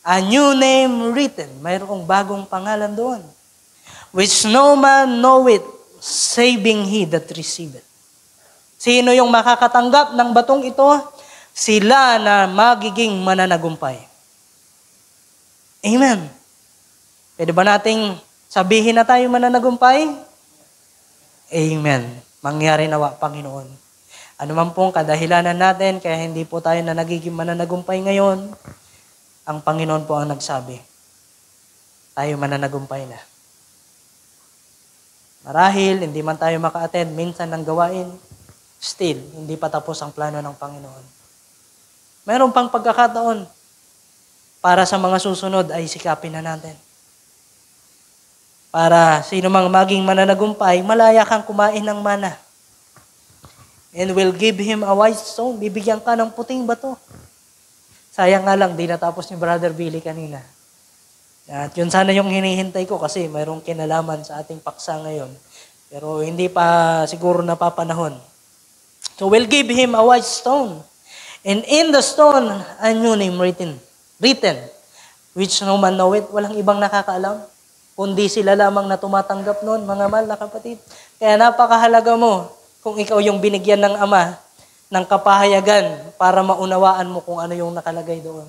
Speaker 1: a new name written. Mayroong bagong pangalan doon. Which no man knoweth, saving he that receiveth. Sino yung makakatanggap ng batong ito? Sila na magiging mananagumpay. Amen. Pwede ba nating sabihin na tayo mananagumpay? Amen. Mangyari nawa, Panginoon. Ano man pong kadahilanan natin, kaya hindi po tayo na nagiging mananagumpay ngayon, ang Panginoon po ang nagsabi. Tayo mananagumpay na. Marahil, hindi man tayo maka-attend minsan ng gawain, still, hindi pa tapos ang plano ng Panginoon. Mayroon pang pagkakataon para sa mga susunod ay sikapin na natin. Para sino mang maging mananagumpay, malaya kang kumain ng mana. And will give him a white stone. Bibigyan ka ng puting bato. Sayang nga lang, di natapos ni Brother Billy kanina. At yun sana yung hinihintay ko kasi mayroong kinalaman sa ating paksa ngayon. Pero hindi pa siguro napapanahon. So we'll give him a white stone. And in the stone, a new name written, which no man know it. Walang ibang nakakaalam. Kundi sila lamang na tumatanggap noon, mga mahal na kapatid. Kaya napakahalaga mo kung ikaw yung binigyan ng Ama ng kapahayagan para maunawaan mo kung ano yung nakalagay doon.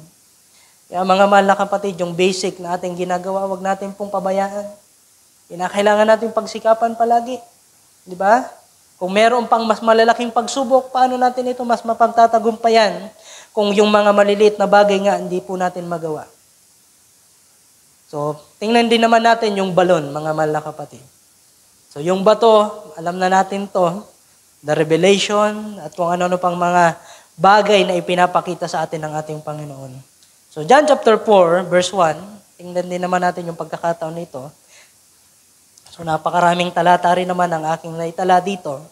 Speaker 1: Kaya mga mahal na kapatid, yung basic na ating ginagawa, wag natin pong pabayaan. Kinakailangan natin pagsikapan palagi. Di ba? Kung meron pang mas malalaking pagsubok, paano natin ito mas mapagtatagumpayan kung yung mga maliliit na bagay nga hindi po natin magawa. So, tingnan din naman natin yung balon, mga mahal na kapatid. So, yung bato, alam na natin to, the revelation, at kung ano-ano pang mga bagay na ipinapakita sa atin ng ating Panginoon. So, John chapter 4, verse 1, tingnan din naman natin yung pagkakataon nito. So, napakaraming talata rin naman ang aking naitala dito.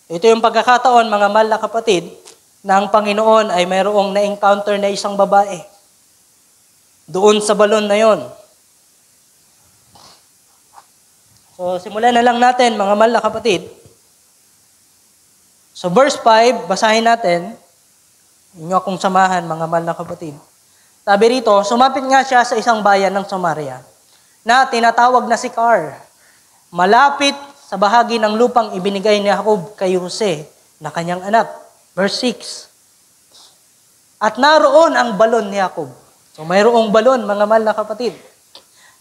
Speaker 1: Ito yung pagkakataon, mga mahal na kapatid, na ang Panginoon ay mayroong na-encounter na isang babae. Doon sa balon na yon. So, simulan na lang natin, mga mahal na kapatid. So, verse 5, basahin natin. Inyo akong samahan, mga mahal na kapatid. Sabi rito, sumapit nga siya sa isang bayan ng Samaria na tinatawag na Sychar, malapit sa bahagi ng lupang ibinigay ni Jacob kay Jose na kanyang anak. Verse 6. At naroon ang balon ni Jacob. So mayroong balon, mga mahal na kapatid.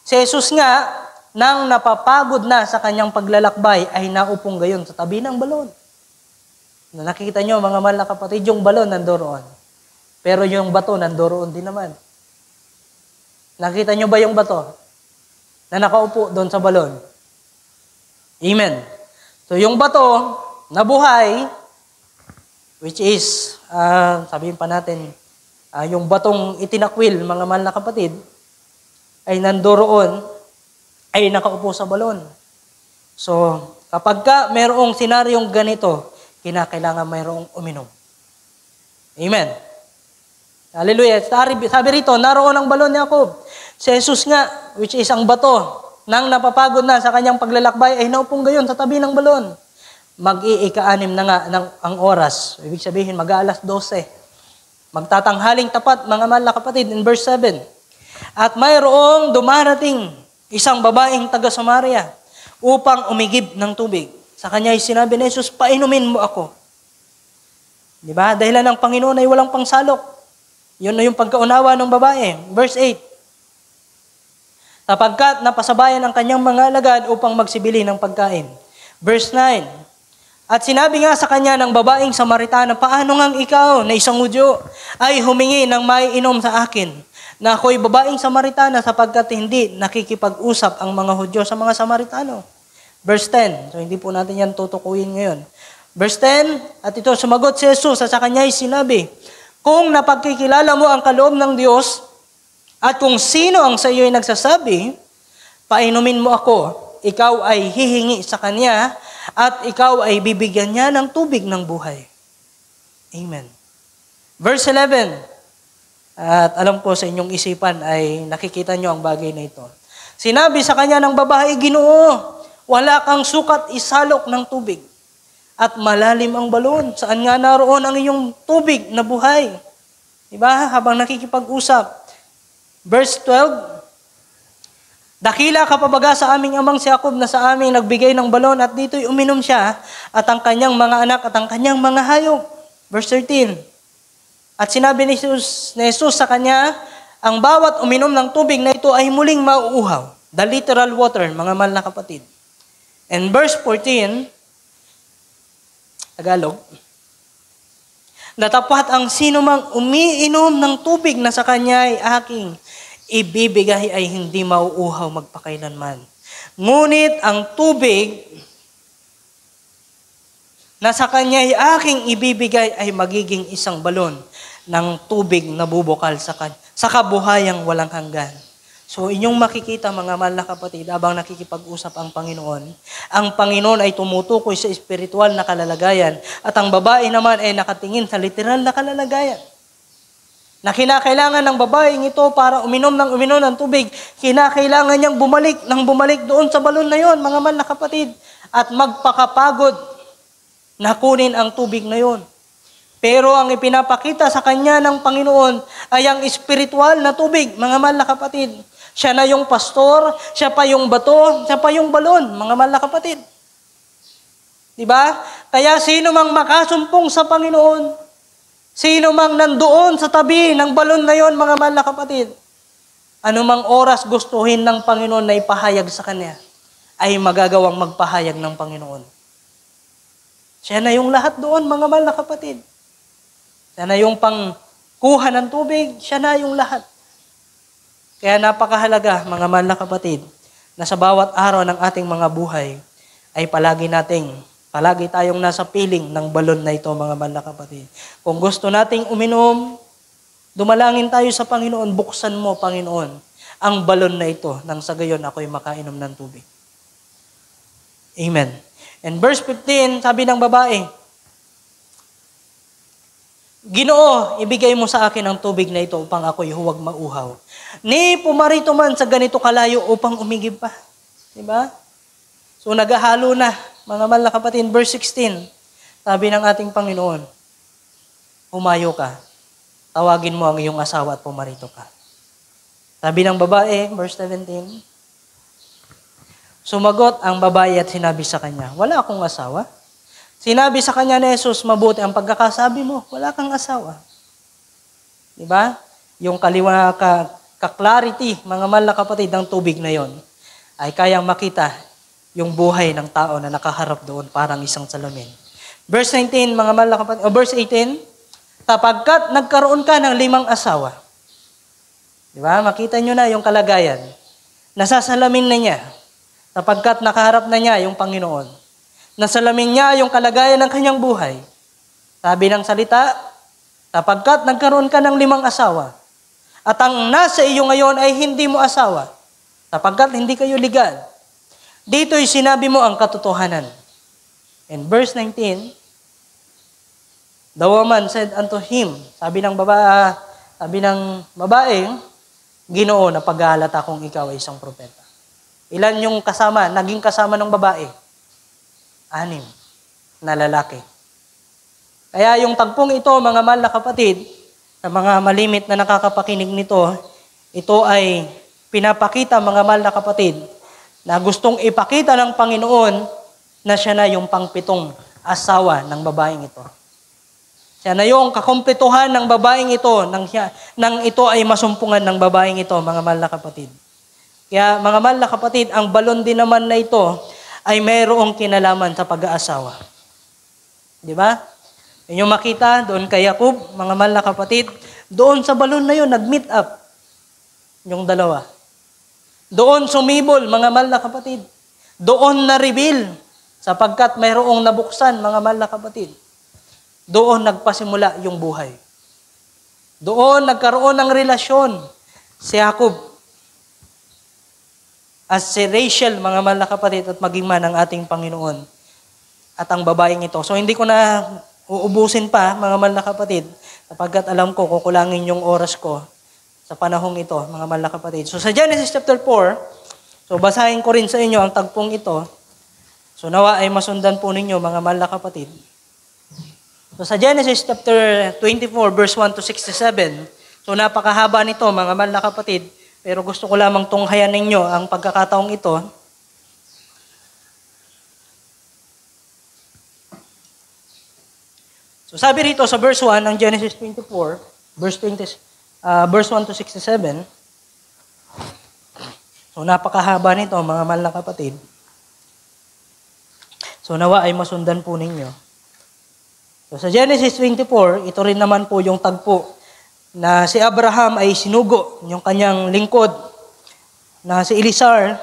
Speaker 1: Si Jesus nga, nang napapagod na sa kanyang paglalakbay, ay naupong gayon sa tabi ng balon. Nakikita nyo, mga mahal na kapatid, yung balon nandoon. Pero yung bato, nandoroon din naman. Nakita nyo ba yung bato na nakaupo doon sa balon? Amen. So yung bato na buhay, which is, sabihin pa natin, yung batong itinakwil, mga mahal na kapatid, ay nandoroon, ay nakaupo sa balon. So, kapag ka mayroong senaryong ganito, kinakailangan mayroong uminom. Amen. Hallelujah. Sabi rito, naroon ang balon ni Jacob. Si Jesus nga, which is ang bato, nang napapagod na sa kanyang paglalakbay, ay naupong gayon sa tabi ng balon. Mag-iika-anim na nga ang oras. Ibig sabihin, mag-aalas 12. Magtatanghaling tapat, mga mahal na kapatid, in verse 7. At mayroong dumarating isang babaeng taga-Samaria upang umigib ng tubig. Sa kanya ay sinabi ni Jesus, painumin mo ako. Di ba? Dahilan ng Panginoon ay walang pangsalok. Yun na yung pagkaunawa ng babae. Verse 8. Sapagkat napasabayan ang kanyang mga alagad upang magsibili ng pagkain. Verse 9. At sinabi nga sa kanya ng babaeng Samaritana, paano ngang ikaw na isang Hudyo ay humingi ng maiinom sa akin, na ako'y babaeng Samaritana sapagkat hindi nakikipag-usap ang mga Hudyo sa mga Samaritano. Verse 10. So hindi po natin yan tutukuyin ngayon. Verse 10, at ito sumagot si Jesus at sa kanya ay sinabi, kung napagkikilala mo ang kaloob ng Diyos at kung sino ang sa iyo ay nagsasabi, painumin mo ako, ikaw ay hihingi sa kanya at ikaw ay bibigyan niya ng tubig ng buhay. Amen. Verse 11. At alam ko sa inyong isipan ay nakikita nyo ang bagay na ito. Sinabi sa kanya ng babae, Ginoo, wala kang sukat isalok ng tubig. At malalim ang balon. Saan nga naroon ang iyong tubig na buhay? Diba? Habang nakikipag-usap. Verse 12. Dakila ka pabaga sa aming amang si Jacob na sa aming nagbigay ng balon at dito'y uminom siya at ang kanyang mga anak at ang kanyang mga hayop. Verse 13. At sinabi ni Jesus sa kanya, ang bawat uminom ng tubig na ito ay muling mauuhaw. The literal water, mga mahal na kapatid. And verse 14, Tagalog, natapat ang sino mang umiinom ng tubig na sa kanya ay aking ibibigay ay hindi mauuhaw magpakailanman. Ngunit ang tubig na sa kanya ay aking ibibigay ay magiging isang balon ng tubig na bubukal sa kabuhayang walang hanggan. So inyong makikita mga mahal na kapatid, habang nakikipag-usap ang Panginoon ay tumutukoy sa espiritual na kalalagayan at ang babae naman ay nakatingin sa literal na kalalagayan. Na kinakailangan ng babaeng ito para uminom ng tubig, kinakailangan niyang bumalik doon sa balon na yon, mga mahal na kapatid, at magpakapagod na kunin ang tubig na yon. Pero ang ipinapakita sa kanya ng Panginoon ay ang espiritual na tubig, mga mahal na kapatid. Siya na yung pastor, siya pa yung bato, siya pa yung balon, mga mahal na kapatid. Diba? Kaya sino mang makasumpong sa Panginoon, sino mang nandoon sa tabi ng balon na yon, mga mahal na kapatid, anumang oras gustuhin ng Panginoon na ipahayag sa kanya, ay magagawang magpahayag ng Panginoon. Siya na yung lahat doon, mga mahal na kapatid. Siya na yung pangkuha ng tubig, siya na yung lahat. Kaya napakahalaga, mga mahal na kapatid, na sa bawat araw ng ating mga buhay, ay palagi tayong nasa piling ng balon na ito, mga mahal na kapatid. Kung gusto nating uminom, dumalangin tayo sa Panginoon, buksan mo, Panginoon, ang balon na ito, nang sa gayon ako'y makainom ng tubig. Amen. And verse 15, sabi ng babae, Ginoo, ibigay mo sa akin ang tubig na ito upang ako'y huwag mauhaw. Ni pumarito man sa ganito kalayo upang umigib pa. Diba? So naghahalo na, mga mahal na kapatid. Verse 16, sabi ng ating Panginoon, humayo ka, tawagin mo ang iyong asawa at pumarito ka. Sabi ng babae, verse 17, sumagot ang babae at sinabi sa kanya, wala akong asawa. Sinabi sa kanya ni Jesus, mabuti ang pagkakasabi mo, wala kang asawa. Diba? Yung ka-clarity, mga mahal na kapatid, ng tubig na yon ay kayang makita yung buhay ng tao na nakaharap doon parang isang salamin. Verse 19, mga mahal na kapatid, verse 18, Sapagkat nagkaroon ka ng 5 asawa. Di ba? Makita nyo na yung kalagayan. Nasasalamin na niya. Sapagkat nakaharap na niya yung Panginoon. Nasalamin niya yung kalagayan ng kanyang buhay. Sabi ng salita, sapagkat nagkaroon ka ng 5 asawa. At ang nasa iyo ngayon ay hindi mo asawa. Sapagkat hindi kayo legal. Dito'y sinabi mo ang katotohanan. In verse 19, the woman said unto him, sabi ng babae, Ginoo, napaghahalata kung ikaw ay isang propeta. Ilan yung naging kasama ng babae? 6 na lalaki. Kaya yung tagpong ito, mga mahal na kapatid, sa mga malimit na nakakapakinig nito, ito ay pinapakita, mga mahal na kapatid, na gustong ipakita ng Panginoon na siya na yung pang-7 asawa ng babaeng ito. Siya na yung kakumpletuhan ng babaeng ito nang ito ay masumpungan ng babaeng ito, mga mahal na kapatid. Kaya mga mahal na kapatid, ang balon din naman na ito ay mayroong kinalaman sa pag-aasawa. Di ba? Yung makita doon kay Jacob, mga mahal na kapatid, doon sa balon na yun, nag-meet up yung dalawa. Doon sumibol, mga mahal na kapatid. Doon na-reveal, sapagkat mayroong nabuksan, mga mahal na kapatid. Doon nagpasimula yung buhay. Doon nagkaroon ng relasyon si Jacob as si Rachel, mga mahal na kapatid, at maging man ang ating Panginoon at ang babaeng ito. So hindi ko na uubusin pa, mga mahal na kapatid, sapagkat alam ko kukulangin yung oras ko sa panahong ito, mga mahal na kapatid. So sa Genesis chapter 4, so basahin ko rin sa inyo ang tagpong ito. So nawa ay masundan po ninyo, mga mahal na kapatid. So sa Genesis chapter 24, verse 1 to 67, so napakahaba nito, mga mahal na kapatid, pero gusto ko lamang tunghayan ninyo ang pagkakataong ito. So sabi rito sa verse 1 ng Genesis 24, verse 1 to 67, so napakahaba nito, mga mahal na kapatid. So nawa ay masundan po ninyo. So sa Genesis 24, ito rin naman po yung tagpo na si Abraham ay sinugo, yung kanyang lingkod, na si Eliezer,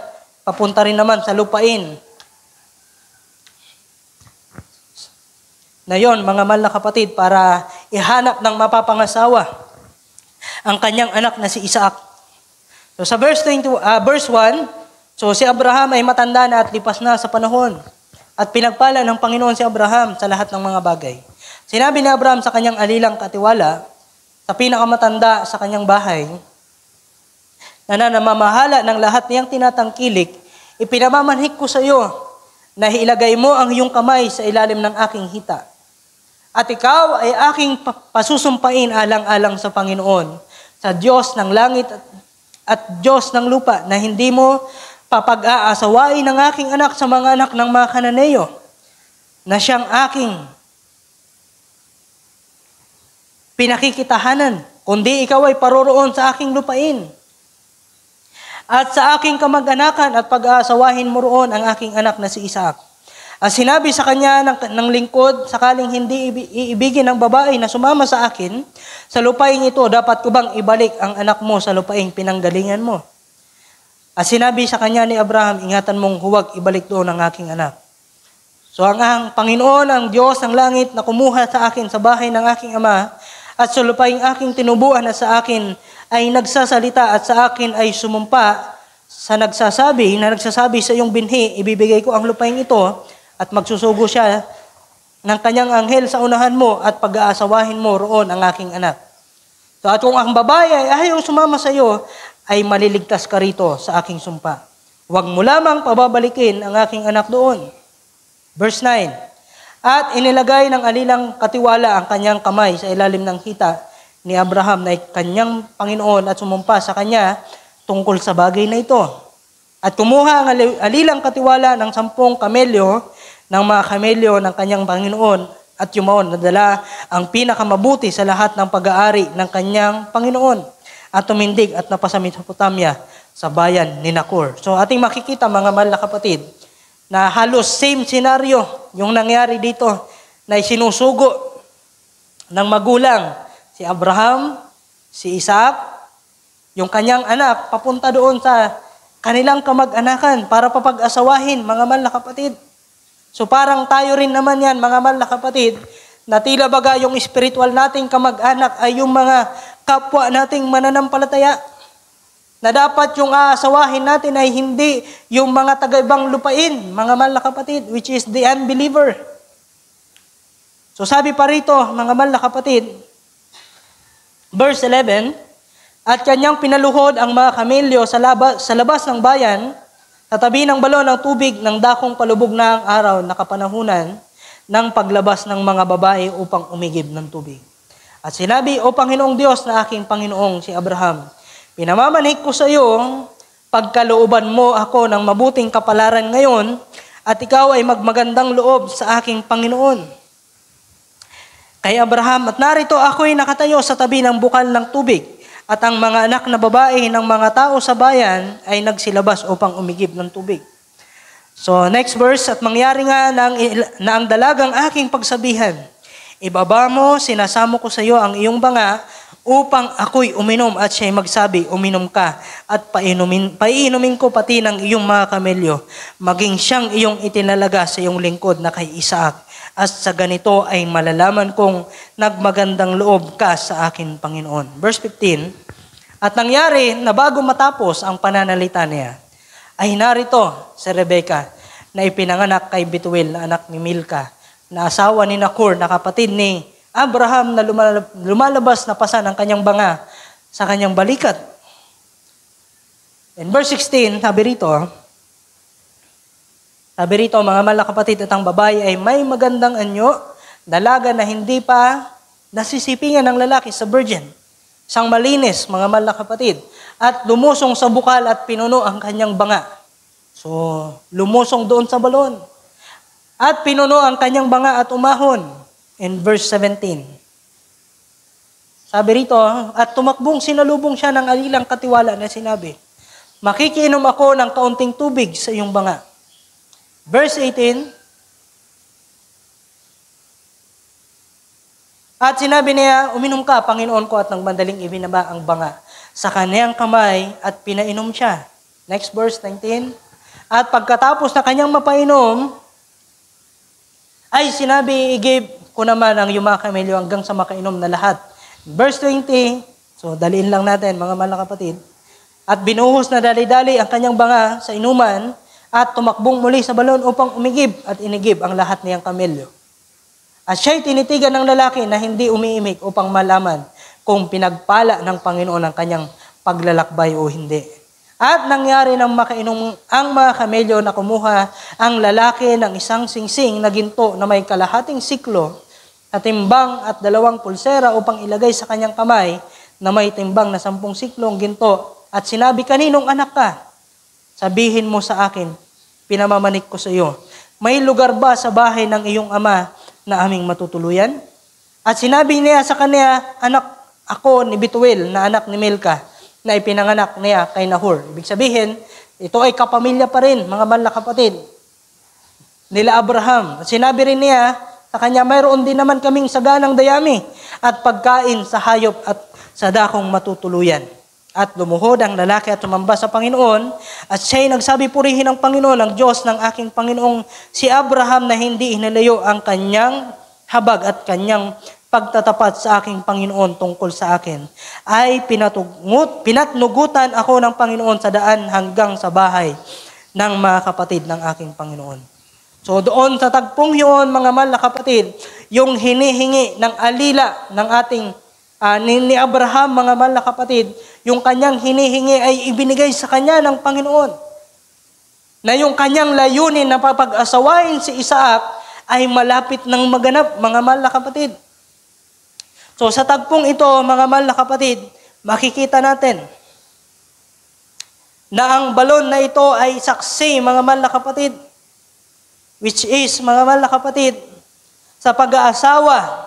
Speaker 1: papunta rin naman sa lupain. Na yon, mga mahal na kapatid, para ihanap ng mapapangasawa ang kanyang anak na si Isaac. So sa verse 1, so si Abraham ay matanda na at lipas na sa panahon. At pinagpala ng Panginoon si Abraham sa lahat ng mga bagay. Sinabi ni Abraham sa kanyang alilang katiwala, sa pinakamatanda sa kanyang bahay, na namamahala ng lahat niyang tinatangkilik, ipinamamanhik ko sa iyo na ilagay mo ang iyong kamay sa ilalim ng aking hita. At ikaw ay aking pasusumpain alang-alang sa Panginoon, sa Diyos ng langit at Diyos ng lupa, na hindi mo papag-aasawain ng aking anak sa mga anak ng mga Kananeo, na siyang aking pinakikitahanan, kundi ikaw ay paroroon sa aking lupain. At sa aking kamag-anakan at pag-aasawahin mo roon ang aking anak na si Isaac. At sinabi sa kanya ng lingkod, sakaling hindi iibigin ng babae na sumama sa akin, sa lupain ito, dapat ko bang ibalik ang anak mo sa lupaing pinanggalingan mo? At sinabi sa kanya ni Abraham, ingatan mong huwag ibalik doon ang aking anak. So ang Panginoon, ang Diyos ng langit na kumuha sa akin sa bahay ng aking ama, at sa lupaing aking tinubuan na sa akin ay nagsasalita at sa akin ay sumumpa sa nagsasabi sa iyong binhi, ibibigay ko ang lupaing ito at magsusugo siya ng kanyang anghel sa unahan mo at pag-aasawahin mo roon ang aking anak. So at kung ang babae ay ayaw sumama sa iyo, ay maliligtas ka rito sa aking sumpa. Huwag mo lamang pababalikin ang aking anak doon. Verse 9, at inilagay ng alilang katiwala ang kanyang kamay sa ilalim ng hita ni Abraham na kanyang Panginoon at sumumpa sa kanya tungkol sa bagay na ito. At kumuha ang alilang katiwala ng 10 kamelyo ng mga kamelyo ng kanyang Panginoon at yumaon nadala ang pinakamabuti sa lahat ng pag-aari ng kanyang Panginoon at tumindig at napasa Mesopotamia sa bayan ni Nacor. So ating makikita, mga mahal na kapatid, na halos same scenario yung nangyari dito, na sinusugo ng magulang, si Abraham, si Isaac, yung kanyang anak, papunta doon sa kanilang kamag-anakan para papag-asawahin, mga mahal na kapatid. So parang tayo rin naman yan, mga mahal na kapatid, na tila baga yung spiritual nating kamag-anak ay yung mga kapwa nating mananampalataya. Na dapat yung aasawahin natin ay hindi yung mga taga-ibang lupain, mga mahal na kapatid, which is the unbeliever. So sabi pa rito, mga mahal na kapatid, verse 11, at kanyang pinaluhod ang mga kamelyo sa labas ng bayan, sa tabi ng balon ng tubig ng dakong palubog na ang araw na kapanahunan ng paglabas ng mga babae upang umigib ng tubig. At sinabi, O Panginoong Diyos na aking Panginoong si Abraham, pinamamanik ko sa iyo, pagkalooban mo ako ng mabuting kapalaran ngayon, at ikaw ay magmagandang loob sa aking Panginoon. Kay Abraham, at narito ako'y nakatayo sa tabi ng bukal ng tubig, at ang mga anak na babae ng mga tao sa bayan ay nagsilabas upang umigib ng tubig. So next verse, at mangyari nga na ang dalagang aking pagsabihan, ibaba mo, sinasamo ko sa iyo ang iyong banga, upang ako'y uminom, at siya'y magsabi, uminom ka, at paiinumin ko pati ng iyong mga kamelyo, maging siyang iyong itinalaga sa iyong lingkod na kay Isaac, at sa ganito ay malalaman kong nagmagandang loob ka sa akin, Panginoon. Verse 15, at nangyari na bago matapos ang pananalita niya, ay narito si Rebecca, na ipinanganak kay Betuel na anak ni Milka, na asawa ni Nahor, na kapatid ni Abraham, na lumalabas na pasa ng kanyang banga sa kanyang balikat. In verse 16, sabi rito, mga mahal na kapatid, at ang babae ay may magandang anyo, dalaga na hindi pa nasisipingan ng lalaki sa virgin. Isang malinis, mga mahal na kapatid, at lumusong sa bukal at pinuno ang kanyang banga. So, lumusong doon sa balon. At pinuno ang kanyang banga at umahon. In verse 17. Sabi rito, at tumakbong sinalubong siya ng alilang katiwala na sinabi, makikiinom ako ng kaunting tubig sa iyong banga. Verse 18, at sinabi niya, uminom ka, Panginoon ko, at nang mandaling ibinaba ang banga sa kanyang kamay at pinainom siya. Next verse 19, at pagkatapos na kanyang mapainom, ay sinabi, i-give ko naman ang iyong mga kamelyo hanggang sa makainom na lahat. Verse 20, so daliin lang natin mga mahal na kapatid, at binuhos na dali-dali ang kanyang banga sa inuman, at tumakbong muli sa balon upang umigib, at inigib ang lahat niyang kamelyo. At siya'y tinitigan ng lalaki na hindi umiimik upang malaman kung pinagpala ng Panginoon ang kanyang paglalakbay o hindi. At nangyari nang makainom ang mga kamelyo na kumuha ang lalaki ng isang singsing na ginto na may kalahating siklo, at timbang at 2 pulsera upang ilagay sa kanyang kamay na may timbang na 10 siklong ginto, at sinabi, kaninong anak ka? Sabihin mo sa akin, pinamamanik ko sa iyo, may lugar ba sa bahay ng iyong ama na aming matutuluyan? At sinabi niya sa kanya, anak ako ni Betuel na anak ni Milka, na ipinanganak niya kay Nahor. Ibig sabihin, ito ay kapamilya pa rin, mga mahal na kapatid, nila Abraham. At sinabi rin niya sa kanya, mayroon din naman kaming saganang dayami at pagkain sa hayop at sa dakong matutuluyan. At lumuhod ang lalaki at tumamba sa Panginoon, at siya'y nagsabi, purihin ang Panginoon, ang Diyos ng aking Panginoong si Abraham, na hindi inalayo ang kanyang habag at kanyang pagtatapat sa aking Panginoon tungkol sa akin, ay pinatnugutan ako ng Panginoon sa daan hanggang sa bahay ng mga kapatid ng aking Panginoon. So doon sa tagpong yun, mga mahal na kapatid, yung hinihingi ng alila ng ating ni Abraham, mga mahal na kapatid, yung kanyang hinihingi ay ibinigay sa kanya ng Panginoon. Na yung kanyang layunin na papag-asawain si Isaac ay malapit ng maganap, mga mahal na kapatid. So sa tagpong ito, mga mahal na kapatid, makikita natin na ang balon na ito ay saksi, mga mahal na kapatid, which is, mga mahal na kapatid, sa pag-aasawa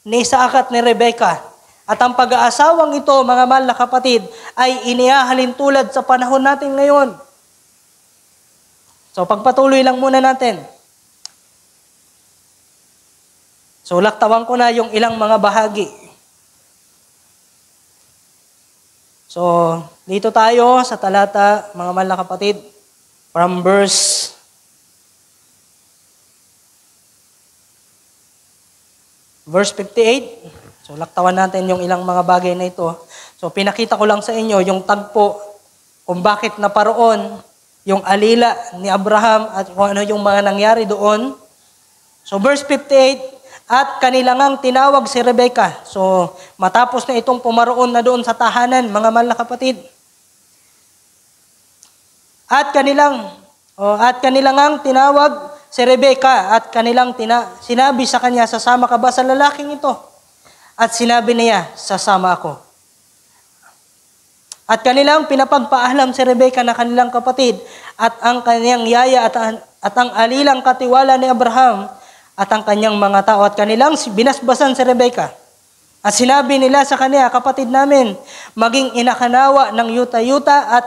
Speaker 1: ni Isaac at ni Rebecca. At ang pag-aasawang ito, mga mahal na kapatid, ay inihahalin tulad sa panahon natin ngayon. So pagpatuloy lang muna natin. So, laktawan ko na yung ilang mga bahagi. So, dito tayo sa talata, mga mahal na kapatid, from verse 58. So, laktawan natin yung ilang mga bagay na ito. So, pinakita ko lang sa inyo yung tagpo kung bakit naparoon yung alila ni Abraham at kung ano yung mga nangyari doon. So, verse 58, at kanilangang tinawag si Rebecca. So, matapos na itong pumaroon na doon sa tahanan, mga mahal na kapatid. At kanilangang tinawag si Rebecca at kanilang sinabi sa kanya, sasama ka ba sa lalaking ito? At sinabi niya, sasama ako. At kanilang pinapagpaalam si Rebecca na kanilang kapatid at ang kanyang yaya at ang alilang katiwala ni Abraham at ang kanyang mga tao at kanilang binasbasan si Rebecca. At sinabi nila sa kanya, kapatid namin, maging inakanawa ng yuta-yuta at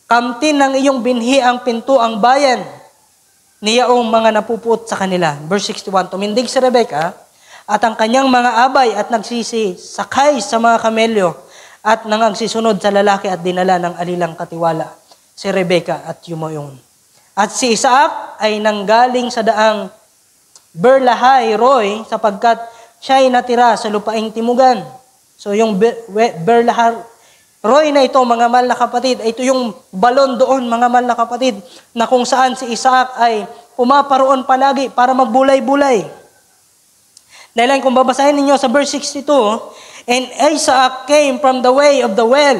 Speaker 1: kamtin ng iyong binhi ang pinto ang bayan niyaong mga napuput sa kanila. Verse 61, tumindig si Rebecca at ang kanyang mga abay at nagsisakay sa mga kamelyo at nangagsisunod sa lalaki at dinala ng alilang katiwala si Rebecca at yumayon. At si Isaac ay nanggaling sa daang Berlahay Roy sapagkat siya ay natira sa lupaing timugan. So yung Berlahay Roy na ito, mga mahal na kapatid, ito yung balon doon, mga mahal na kapatid, na kung saan si Isaac ay pumaparoon palagi para magbulay-bulay. Dahil kung babasahin ninyo sa verse 62, and Isaac came from the way of the well,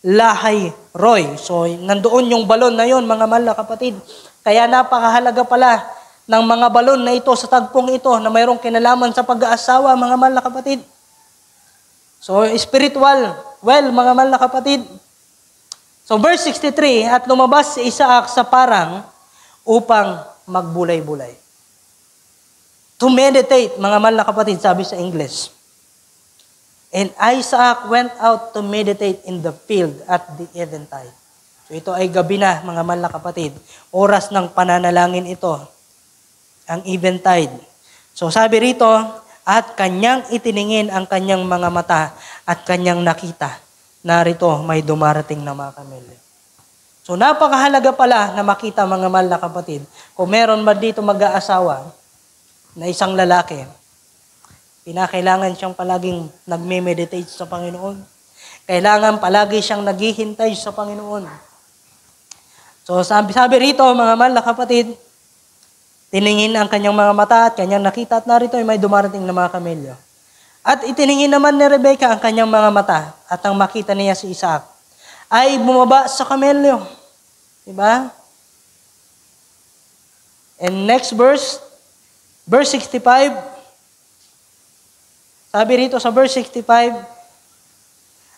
Speaker 1: Lahay Roy. So nandoon yung balon na yon, mga mahal na kapatid. Kaya napakahalaga pala ng mga balon na ito sa tagpong ito na mayroong kinalaman sa pag-aasawa, mga mahal na kapatid. So, spiritual, well, mga mahal na kapatid. So, verse 63, at lumabas si Isaac sa parang upang magbulay-bulay. To meditate, mga mahal na kapatid, sabi sa English. And Isaac went out to meditate in the field at the eventide. So, ito ay gabi na, mga mahal na kapatid. Oras ng pananalangin ito. Ang eventide. So sabi rito, at kanyang itiningin ang kanyang mga mata at kanyang nakita. Narito may dumarating na mga kamelyo. So napakahalaga pala na makita, mga mahal na kapatid, kung meron man dito mag-aasawa na isang lalaki, pinakailangan siyang palaging nagme-meditate sa Panginoon. Kailangan palagi siyang naghihintay sa Panginoon. So sabi rito, mga mahal na kapatid, tiningin ang kanyang mga mata at kanyang nakita at narito ay may dumarating na mga kamelyo. At itiningin naman ni Rebecca ang kanyang mga mata at ang makita niya si Isaac ay bumaba sa kamelyo. Diba? And next verse 65. Sabi rito sa verse 65,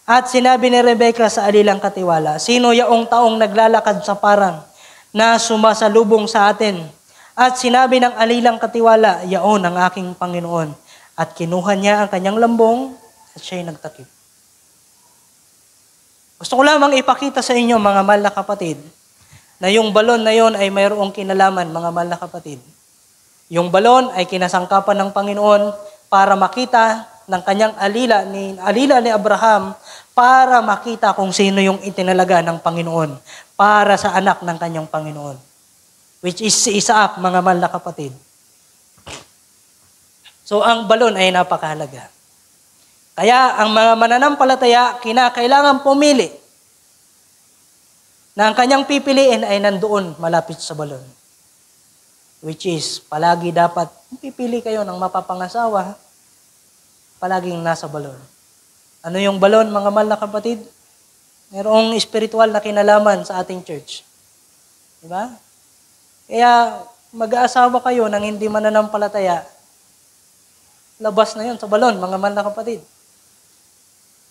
Speaker 1: at sinabi ni Rebecca sa alilang katiwala, sino yaong taong naglalakad sa parang na sumasalubong sa atin? At sinabi ng alilang katiwala, yaon ang aking Panginoon. At kinuha niya ang kanyang lambong at siya'y nagtakip. Gusto ko lamang ipakita sa inyo, mga mahal na kapatid, na yung balon na yon ay mayroong kinalaman, mga mahal na kapatid. Yung balon ay kinasangkapan ng Panginoon para makita ng kanyang alila ni Abraham para makita kung sino yung itinalaga ng Panginoon para sa anak ng kanyang Panginoon. Which is si Isaac, mga mahal na kapatid. So, ang balon ay napakahalaga. Kaya, ang mga mananampalataya, kinakailangan pumili na ang kanyang pipiliin ay nandoon malapit sa balon. Which is, palagi dapat pipili kayo ng mapapangasawa, palaging nasa balon. Ano yung balon, mga mahal na kapatid? Mayroong spiritual na kinalaman sa ating church. Diba? Kaya mag-aasawa kayo nang hindi mananampalataya, labas na yun sa balon, mga mahal na kapatid.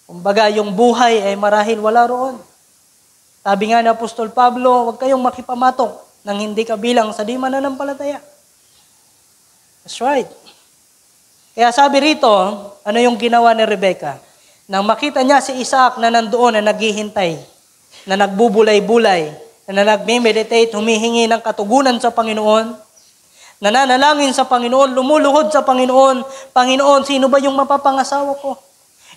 Speaker 1: Kumbaga, yung buhay ay marahil wala roon. Sabi nga ni Apostol Pablo, huwag kayong makipamatok nang hindi kabilang sa di mananampalataya. That's right. Kaya sabi rito, ano yung ginawa ni Rebecca? Nang makita niya si Isaac na nandoon na naghihintay, na nagbubulay-bulay, na nagme-meditate, humihingi ng katugunan sa Panginoon, nananalangin sa Panginoon, lumuluhod sa Panginoon. Panginoon, sino ba yung mapapangasawa ko?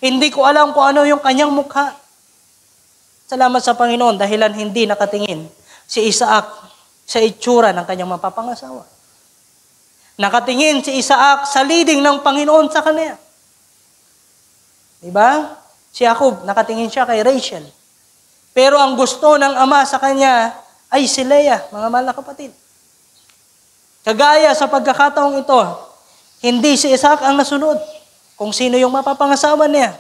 Speaker 1: Hindi ko alam kung ano yung kanyang mukha. Salamat sa Panginoon dahilan hindi nakatingin si Isaac sa itsura ng kanyang mapapangasawa. Nakatingin si Isaac sa leading ng Panginoon sa kanya. Diba? Si Jacob, nakatingin siya kay Rachel. Pero ang gusto ng ama sa kanya ay si Leah, mga mahal na kapatid. Kagaya sa pagkakataong ito, hindi si Isaac ang nasunod kung sino yung mapapangasawa niya.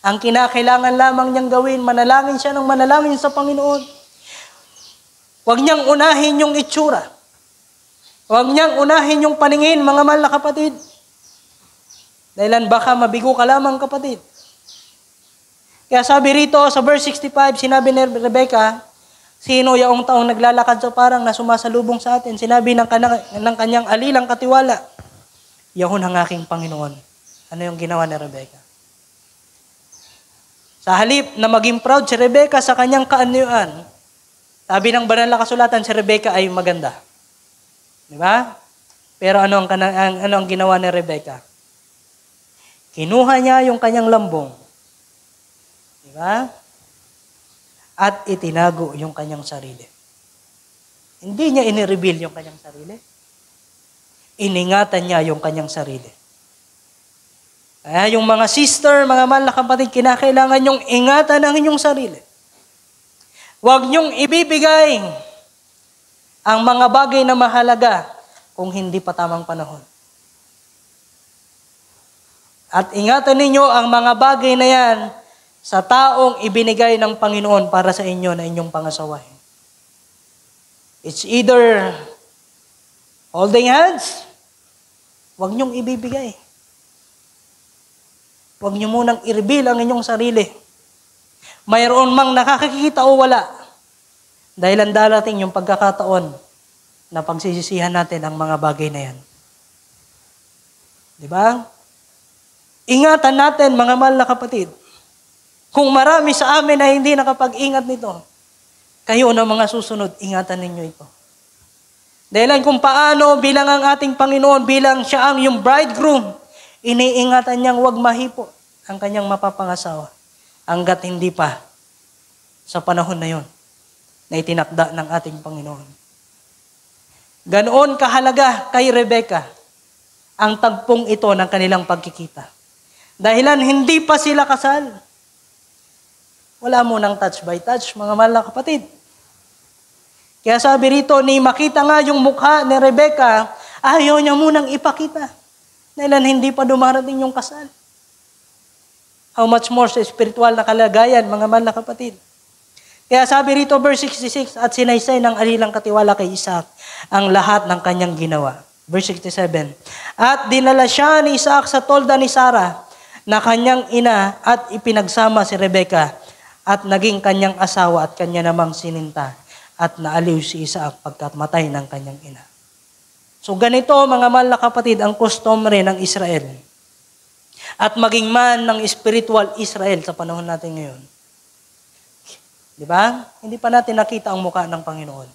Speaker 1: Ang kinakailangan lamang niyang gawin, manalangin siya ng manalangin sa Panginoon. Huwag niyang unahin yung itsura. Huwag niyang unahin yung paningin, mga mahal na kapatid. Dahilan baka mabigo ka lamang, kapatid. Kaya sabi rito sa verse 65, sinabi ni Rebecca, sino yaong taong naglalakad sa parang na sumasalubong sa atin? Sinabi ng kanyang alilang katiwala, yahon ang aking Panginoon. Ano yung ginawa ni Rebecca? Sa halip na maging proud si Rebecca sa kanyang kaanyuan, sabi ng banal na kasulatan, si Rebecca ay maganda. Di ba? Pero ano ang ginawa ni Rebecca? Kinuha niya yung kanyang lambong. Di ba? At itinago yung kanyang sarili. Hindi niya inireveal yung kanyang sarili. Iningatan niya yung kanyang sarili. Kaya yung mga sister, mga mahal na kapatid, kinakailangan yung ingatan ang inyong sarili. Huwag niyong ibibigay ang mga bagay na mahalaga kung hindi pa tamang panahon. At ingatan ninyo ang mga bagay na yan sa taong ibinigay ng Panginoon para sa inyo na inyong pangasawahin. It's either holding hands, huwag niyong ibibigay. Huwag niyo munang i-reveal ang inyong sarili. Mayroon mang nakakakita o wala. Dahil ang darating yung pagkakataon na pagsisisihan natin ang mga bagay na yan. Di ba? Ingatan natin, mga mahal na kapatid. Kung marami sa amin na hindi nakapag-ingat nito, kayo na mga susunod, ingatan ninyo ito. Dahil kung paano bilang ang ating Panginoon, bilang siya ang yung bridegroom, iniingatan niyang huwag mahipo ang kanyang mapapangasawa hanggat hindi pa sa panahon na yon na itinakda ng ating Panginoon. Ganoon kahalaga kay Rebecca ang tagpong ito ng kanilang pagkikita. Dahilan hindi pa sila kasal. Wala munang touch by touch, mga mahal na kapatid. Kaya sabi rito, ni makita nga yung mukha ni Rebecca, ayaw niya munang ipakita. Dahil hindi pa dumarating yung kasal. How much more sa spiritual na kalagayan, mga mahal na kapatid. Kaya sabi rito, verse 66, at sinaysay ng alilang katiwala kay Isaac ang lahat ng kanyang ginawa. Verse 67, at dinala siya ni Isaac sa tolda ni Sarah na kanyang ina at ipinagsama si Rebecca at naging kanyang asawa at kanya namang sininta at naaliw si Isaac pagkat matay ng kanyang ina. So ganito, mga mahal na kapatid, ang customary ng Israel. At maging man ng spiritual Israel sa panahon natin ngayon. Di ba? Hindi pa natin nakita ang mukha ng Panginoon.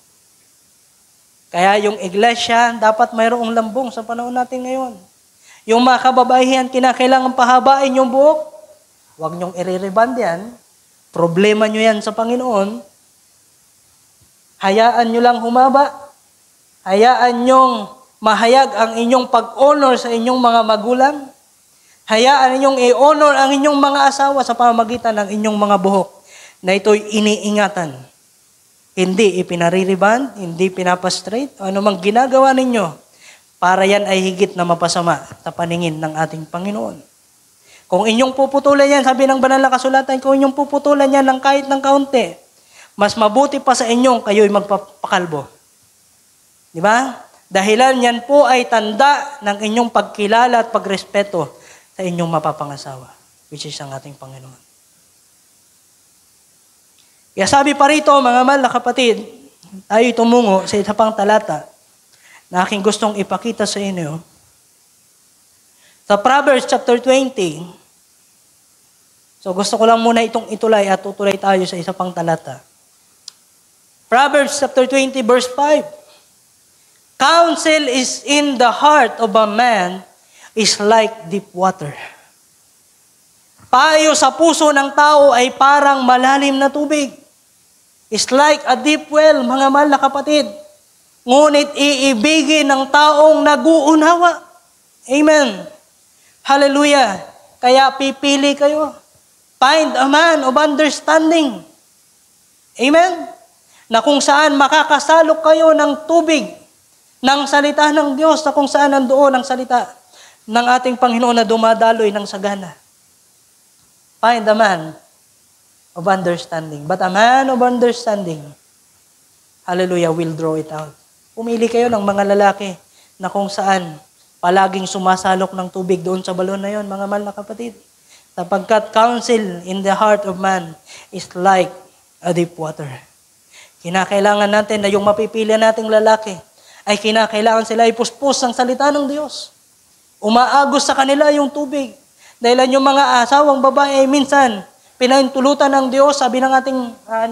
Speaker 1: Kaya yung iglesia, dapat mayroong lambong sa panahon natin ngayon. Yung mga kababaihan, kinakailangan pahabain yung buhok. Huwag niyong i-reband yan. Problema niyo yan sa Panginoon. Hayaan niyo lang humaba. Hayaan niyong mahayag ang inyong pag-honor sa inyong mga magulang. Hayaan ninyong i-honor ang inyong mga asawa sa pamamagitan ng inyong mga buhok na ito'y iniingatan. Hindi ipinaririband, hindi pinapastraight, ano mang ginagawa ninyo para yan ay higit na mapasama sa paningin ng ating Panginoon. Kung inyong puputulan yan, sabi ng banal na kasulatan, kung inyong puputulan yan ng kahit ng kaunti, mas mabuti pa sa inyong kayo'y magpapakalbo. Di ba? Dahilan yan po ay tanda ng inyong pagkilala at pagrespeto sa inyong mapapangasawa, which is ang ating Panginoon. Kaya sabi pa rito, mga mahal na kapatid, tayo tumungo sa isa pang talata na aking gustong ipakita sa inyo. Sa Proverbs chapter 20, so gusto ko lang muna itong itulay at tutuloy tayo sa isa pang talata. Proverbs chapter 20 verse 5. Counsel is in the heart of a man is like deep water. Payo sa puso ng tao ay parang malalim na tubig. It's like a deep well, mga mahal na kapatid. Ngunit iibigin ng taong nag-uunawa. Amen. Hallelujah. Kaya pipili kayo. Find a man of understanding. Amen. Na kung saan makakasalok kayo ng tubig, ng salita ng Diyos, na kung saan nandoon ang salita ng ating Panginoon na dumadaloy ng sagana. Find a man of understanding. But a man of understanding, hallelujah, will draw it out. Pumili kayo ng mga lalaki na kung saan palaging sumasalok ng tubig doon sa balon na yon, mga mahal na kapatid. Sapagkat counsel in the heart of man is like a deep water. Kinakailangan natin na yung mapipili nating lalaki ay kinakailangan sila ipuspos ang salita ng Diyos. Umaagos sa kanila yung tubig. Dahil yung mga asawang babae ay minsan pinahintulutan ng Diyos, sabi ng ating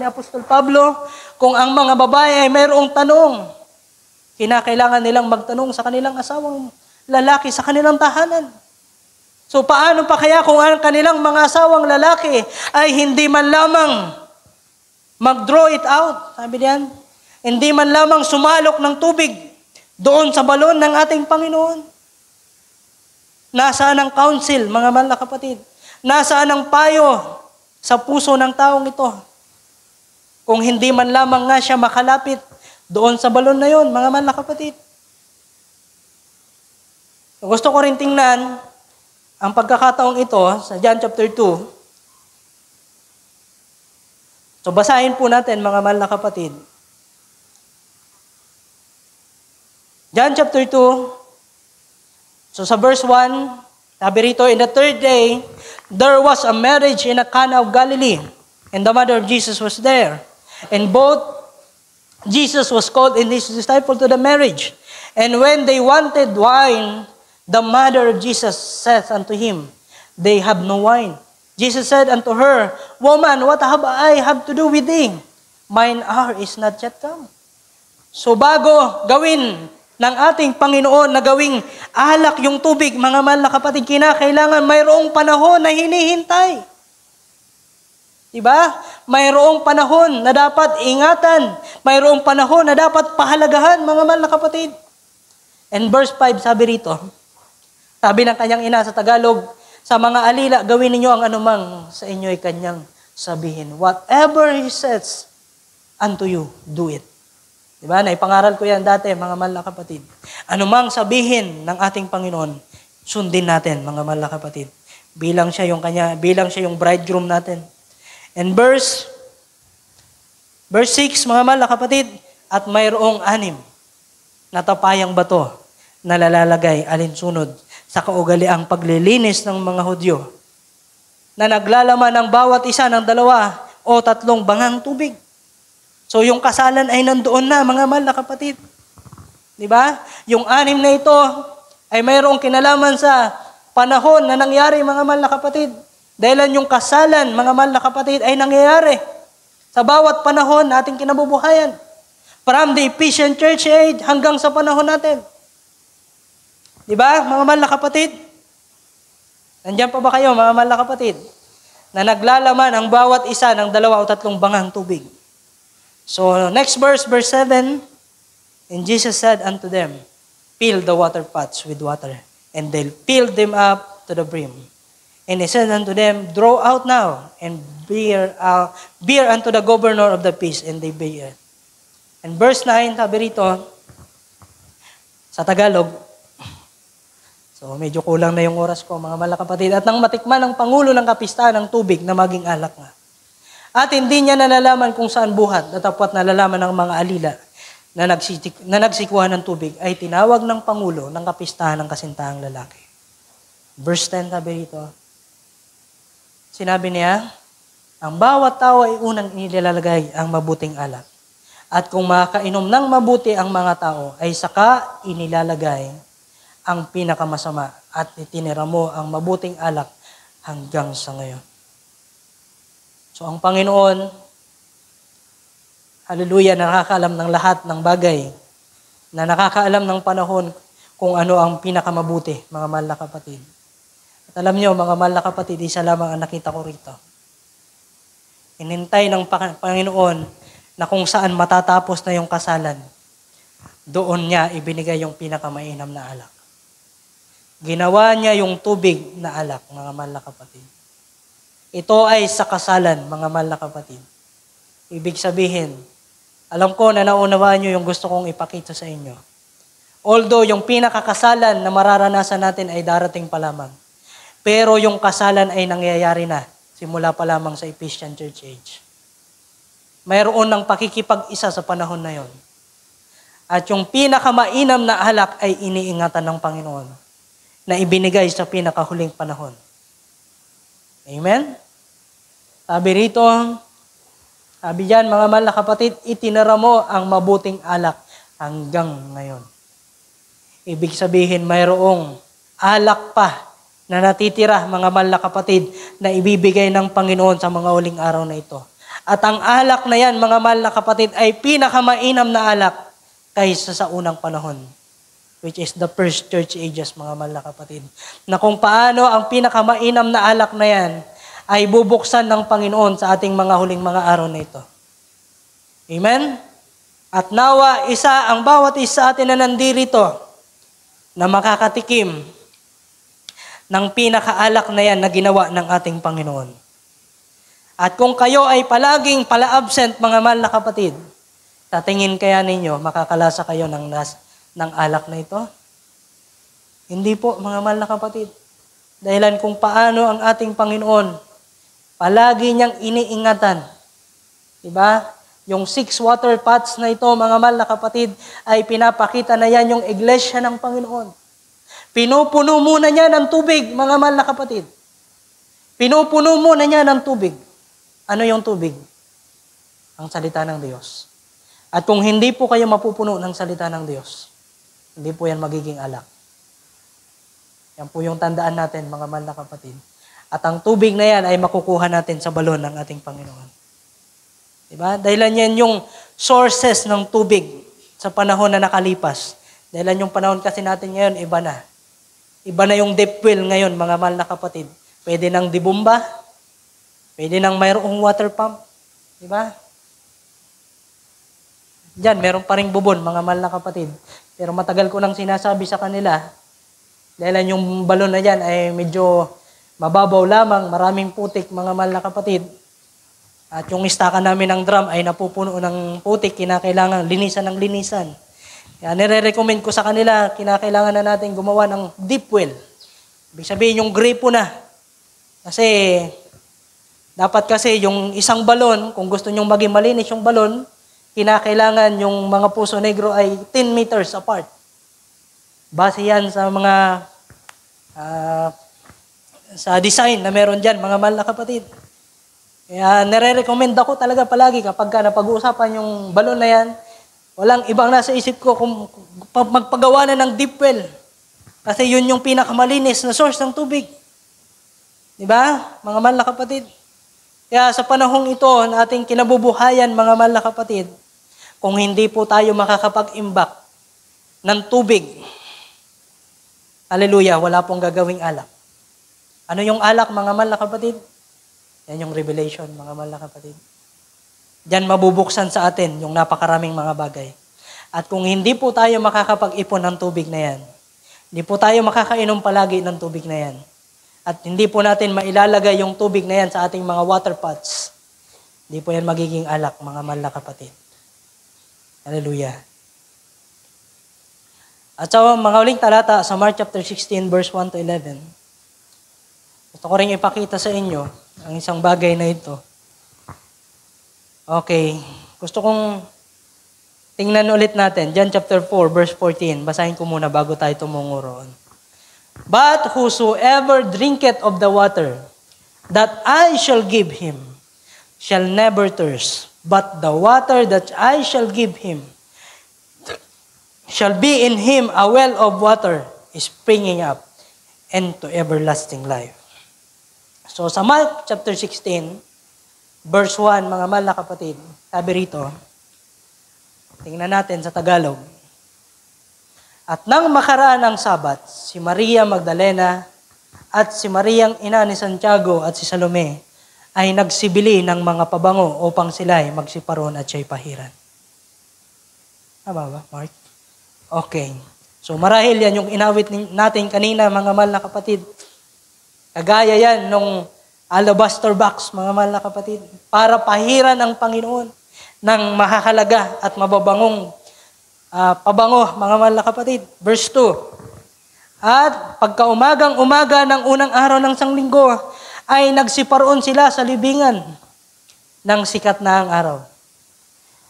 Speaker 1: ni Apostol Pablo, kung ang mga babae ay mayroong tanong, kinakailangan nilang magtanong sa kanilang asawang lalaki sa kanilang tahanan. So paano pa kaya kung ang kanilang mga asawang lalaki ay hindi man lamang mag-draw it out, sabi diyan, hindi man lamang sumalok ng tubig doon sa balon ng ating Panginoon. Nasaan ang counsel, mga mahal na kapatid? Nasaan ang payo sa puso ng taong ito? Kung hindi man lamang nga siya makalapit doon sa balon na yon, mga mahal na kapatid. Gusto ko rin tingnan ang pagkakataong ito sa John chapter 2. So basahin po natin, mga mahal na kapatid. John chapter 2. So sa verse 1, sabi rito, in the third day, there was a marriage in a Cana of Galilee, and the mother of Jesus was there. And both Jesus was called and his disciple to the marriage. And when they wanted wine, the mother of Jesus said unto him, they have no wine. Jesus said unto her, woman, what have I to do with thee? Mine hour is not yet come. So bago gawin ng ating Panginoon na gawing alak yung tubig, mga mahal na kapatid, kinakailangan mayroong panahon na hinihintay. Diba? Mayroong panahon na dapat ingatan. Mayroong panahon na dapat pahalagahan, mga mahal na kapatid. And verse 5, sabi rito, sabi ng kanyang ina sa Tagalog, sa mga alila, gawin ninyo ang anumang sa inyo ay kanyang sabihin. Whatever He says unto you, do it. Diba? Naipangaral ko yan dati, mga mahal na kapatid. Anumang sabihin ng ating Panginoon, sundin natin, mga mahal na kapatid. Bilang siya yung bridegroom natin. And verse 6, mga mahal na kapatid, at mayroong 6 na tapayang bato na lalalagay alinsunod sa kaugaliang paglilinis ng mga Hudyo na naglalaman ng bawat isa ng 2 o 3 bangang tubig. So yung kasalan ay nandoon na, mga mahal na kapatid. Di ba? Yung 6 na ito ay mayroong kinalaman sa panahon na nangyari, mga mahal na kapatid. Dahil yung kasalan, mga mahal na kapatid, ay nangyayari sa bawat panahon na ating kinabubuhayan. From the Ephesian Church age hanggang sa panahon natin. Di ba, mga mahal na kapatid? Nandiyan pa ba kayo, mga mahal na kapatid? Na naglalaman ang bawat isa ng 2 o 3 bangang tubig. So, next verse, verse 7, and Jesus said unto them, fill the water pots with water, and they filled them up to the brim. And he said unto them, draw out now, and bear unto the governor of the feast, and they bear. And verse 9, sabi rito, sa Tagalog, so medyo kulang na yung oras ko, mga mahal na kapatid, at nang matikman ng Pangulo ng Kapistahan ng tubig na maging alak nga. At hindi niya nalalaman kung saan buhat, datapwat nalalaman ng mga alila na nagsikuhan ng tubig, ay tinawag ng Pangulo ng Kapistahan ng kasintahang lalaki. Verse 10, sabi rito, sinabi niya, ang bawat tao ay unang inilalagay ang mabuting alak. At kung makainom ng mabuti ang mga tao, ay saka inilalagay ang pinakamasama at itinira mo ang mabuting alak hanggang sa ngayon. So ang Panginoon, hallelujah, nakakaalam ng lahat ng bagay na nakakaalam ng panahon kung ano ang pinakamabuti, mga mahal na kapatid. At alam nyo, mga mahal na kapatid, isa lamang ang nakita ko rito. Inintay ng Panginoon na kung saan matatapos na yung kasalan, doon niya ibinigay yung pinakamainam na alak. Ginawa niya yung tubig na alak, mga mahal na kapatid. Ito ay sa kasalan, mga mahal na kapatid. Ibig sabihin, alam ko na naunawaan nyo yung gusto kong ipakita sa inyo. Although yung pinakakasalan na mararanasan natin ay darating pa lamang. Pero yung kasalan ay nangyayari na simula pa lamang sa Ephesian Church Age. Mayroon ng pakikipag-isa sa panahon na yon. At yung pinakamainam na alak ay iniingatan ng Panginoon na ibinigay sa pinakahuling panahon. Amen? Sabi rito, sabi diyan, mga mahal na kapatid, itinara mo ang mabuting alak hanggang ngayon. Ibig sabihin, mayroong alak pa na natitira, mga mahal na kapatid, na ibibigay ng Panginoon sa mga huling araw na ito. At ang alak na yan, mga mahal na kapatid, ay pinakamainam na alak kaysa sa unang panahon, which is the first church ages, mga mahal na kapatid. Na kung paano ang pinakamainam na alak na yan ay bubuksan ng Panginoon sa ating mga huling mga araw na ito. Amen? At nawa, ang bawat isa atin na nandirito na makakatikim ng pinakaalak na yan na ginawa ng ating Panginoon. At kung kayo ay palaging pala-absent, mga mahal na kapatid, tatingin kaya ninyo, makakalasa kayo ng alak na ito? Hindi po, mga mahal na kapatid. Dahilan kung paano ang ating Panginoon palagi niyang iniingatan. Diba? Yung 6 water pots na ito, mga mahal na kapatid, ay pinapakita na yan yung iglesia ng Panginoon. Pinupuno muna niya ng tubig, mga mahal na kapatid. Pinupuno muna niya ng tubig. Ano yung tubig? Ang salita ng Diyos. At kung hindi po kayo mapupuno ng salita ng Diyos, hindi po yan magiging alak. Yan po yung tandaan natin, mga mahal na kapatid. At ang tubig na yan ay makukuha natin sa balon ng ating Panginoon. Diba? Dahilan yan yung sources ng tubig sa panahon na nakalipas. Dahilan yung panahon kasi natin ngayon, iba na. Iba na yung deep well ngayon, mga mahal na kapatid. Pwede nang dibumba, pwede nang mayroong water pump. Diba? Diyan, meron pa ring bubon, mga mahal na kapatid. Pero matagal ko nang sinasabi sa kanila, dahil yung balon na dyan ay medyo mababaw lamang, maraming putik, mga mahal na kapatid. At yung istaka namin ng drum ay napupuno ng putik, kinakailangan linisan ng linisan. Kaya nire-recommend ko sa kanila, kinakailangan na natin gumawa ng deep well. Ibig sabihin yung gripo na. Kasi, dapat kasi yung isang balon, kung gusto nyong maging malinis yung balon, kinakailangan yung mga Puso Negro ay 10 meters apart. Base yan sa mga sa design na meron dyan, mga mahal na kapatid. Kaya nire-recommend ako talaga palagi kapag napag-uusapan yung balon na yan, walang ibang nasa isip ko kung magpagawa na ng deep well. Kasi yun yung pinakamalinis na source ng tubig. Diba, mga mahal na kapatid? Kaya sa panahong ito, na ating kinabubuhayan, mga mahal na kapatid, kung hindi po tayo makakapag-imbak ng tubig, hallelujah, wala pong gagawing alak. Ano yung alak, mga mahal na kapatid? Yan yung revelation, mga mahal na kapatid. Diyan mabubuksan sa atin yung napakaraming mga bagay. At kung hindi po tayo makakapag-ipon ng tubig na yan, hindi po tayo makakainom palagi ng tubig na yan, at hindi po natin mailalagay yung tubig na yan sa ating mga water pots, hindi po yan magiging alak, mga mahal na kapatid. Hallelujah. At sa mga uling talata sa Mark chapter 16, verse 1 to 11, gusto ko rin ipakita sa inyo ang isang bagay na ito. Okay. Gusto kong tingnan ulit natin. John chapter 4, verse 14. Basahin ko muna bago tayo tumungo roon. But whosoever drinketh of the water that I shall give him shall never thirst. But the water that I shall give him shall be in him a well of water springing up into everlasting life. So sa Mark chapter 16, verse 1, mga mahal na kapatid, sabi rito, tingnan natin sa Tagalog. At nang makaraan ang Sabat, si Maria Magdalena at si Mariang ina ni Santiago at si Salome ay nagsibili ng mga pabango upang sila ay magsiparon at siya'y pahiran. Tama ba, Mark? Okay. So marahil yan yung inawit natin kanina, mga mahal na kapatid. Kagaya yan nung alabaster box, mga mahal na kapatid, para pahiran ang Panginoon ng mahahalaga at mababangong pabango, mga mahal na kapatid. Verse 2. At pagkaumagang-umaga ng unang araw ng sanglinggo, ay nagsiparoon sila sa libingan ng sikat na ang araw.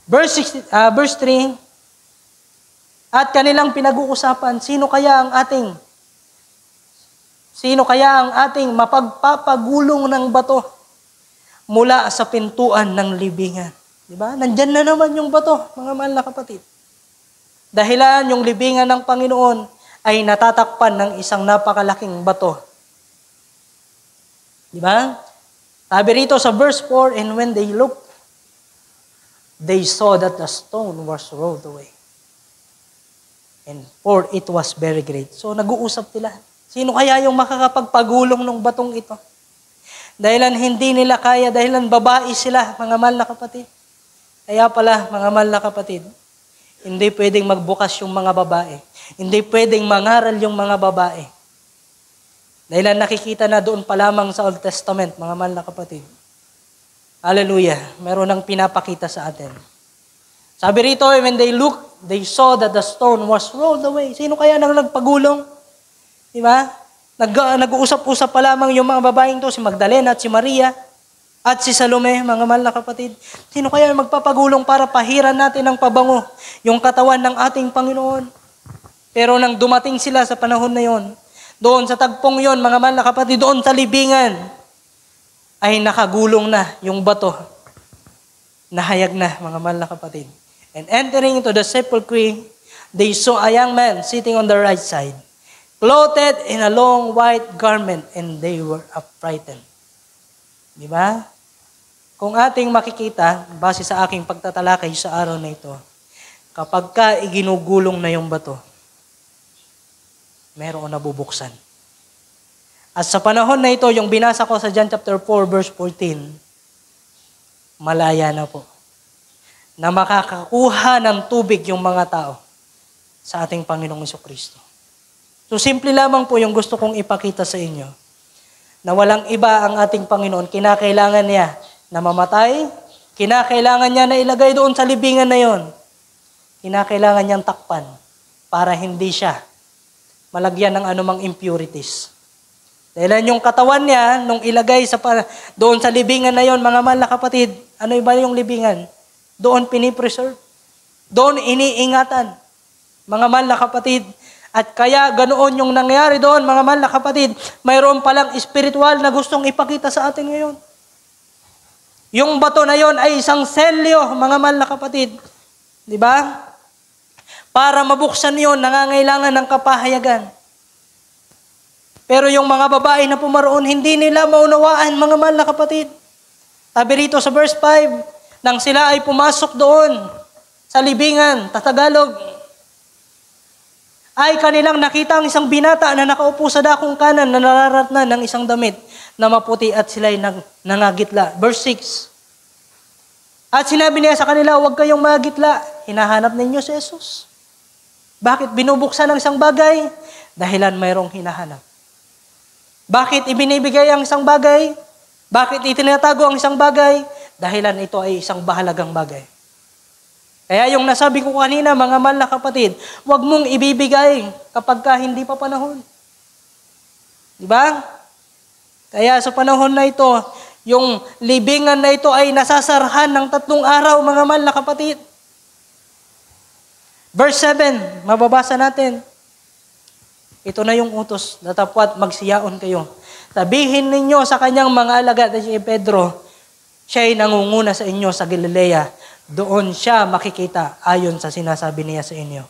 Speaker 1: Verse 3, at kanilang pinag-uusapan, sino kaya ang ating mapagpapagulong ng bato mula sa pintuan ng libingan? Diba? Nandyan na naman yung bato, mga mahal na kapatid. Dahilan yung libingan ng Panginoon ay natatakpan ng isang napakalaking bato. Diba? Sabi rito sa verse 4, and when they looked, they saw that the stone was rolled away. And for it was very great. So nag-uusap sila. Sino kaya yung makakapagpagulong ng batong ito? Dahilan hindi nila kaya, dahilan babae sila, mga mahal na kapatid. Kaya pala, mga mahal na kapatid, hindi pwedeng magbukas yung mga babae. Hindi pwedeng mangaral yung mga babae. Dahilan nakikita na doon pa lamang sa Old Testament, mga mahal na kapatid. Hallelujah. Meron nang pinapakita sa atin. Sabi rito, when they looked, they saw that the stone was rolled away. Sino kaya nang nagpagulong? Diba? Nag-uusap-usap pa lamang yung mga babaeng to, si Magdalena at si Maria at si Salome, mga mahal na kapatid. Sino kaya magpapagulong para pahiran natin ng pabango, yung katawan ng ating Panginoon? Pero nang dumating sila sa panahon na yon, doon sa tagpong yon, mga mahal na kapatid, doon sa libingan, ay nakagulong na yung bato. Nahayag na, mga mahal na kapatid. And entering into the sepulchre, they saw a young man sitting on the right side, clothed in a long white garment, and they were affrighted. Di ba? Kung ating makikita, base sa aking pagtatalakay sa araw na ito, kapag ka iginugulong na yung bato, meron nabubuksan. At sa panahon na ito, yung binasa ko sa John chapter 4, verse 14, malaya na po, na makakakuha ng tubig yung mga tao sa ating Panginoong Jesucristo. So simple lamang po yung gusto kong ipakita sa inyo, na walang iba ang ating Panginoon, kinakailangan niya na mamatay, kinakailangan niya na ilagay doon sa libingan na yon, kinakailangan niyang takpan para hindi siya malagyan ng anumang impurities. Dahil yung katawan niya, nung ilagay doon sa libingan na yon, mga mahal na kapatid, ano iba yung libingan? Doon pinipreserve. Doon iniingatan. Mga mahal na kapatid, at kaya ganoon yung nangyari doon, mga mahal na kapatid, mayroon palang spiritual na gustong ipakita sa atin ngayon. Yung bato na yon ay isang selyo, mga mahal na kapatid. Di ba? Para mabuksan yon, nangangailangan ng kapahayagan. Pero yung mga babae na pumaroon, hindi nila maunawaan, mga mahal na kapatid. Sabi rito sa verse 5, nang sila ay pumasok doon sa libingan, Tagalog, ay kanilang nakita ang isang binata na nakaupo sa dakong kanan na nararatnan ng isang damit na maputi at sila'y nangagitla. Verse 6. At sinabi niya sa kanila, huwag kayong magitla. Hinahanap ninyo si Jesus. Bakit binubuksan ang isang bagay? Dahilan mayroong hinahanap. Bakit ibinibigay ang isang bagay? Bakit itinatago ang isang bagay? Dahilan ito ay isang bahalagang bagay. Kaya yung nasabi ko kanina, mga mahal na kapatid, huwag mong ibibigay kapag ka hindi pa panahon. Diba? Kaya sa panahon na ito, yung libingan na ito ay nasasarahan ng 3 araw, mga mahal na kapatid. Verse 7, mababasa natin. Ito na yung utos, datapwat magsiyaon kayo. Sabihin ninyo sa kanyang mga alagad na si Pedro, siya'y nangunguna sa inyo sa Galilea. Doon siya makikita ayon sa sinasabi niya sa inyo.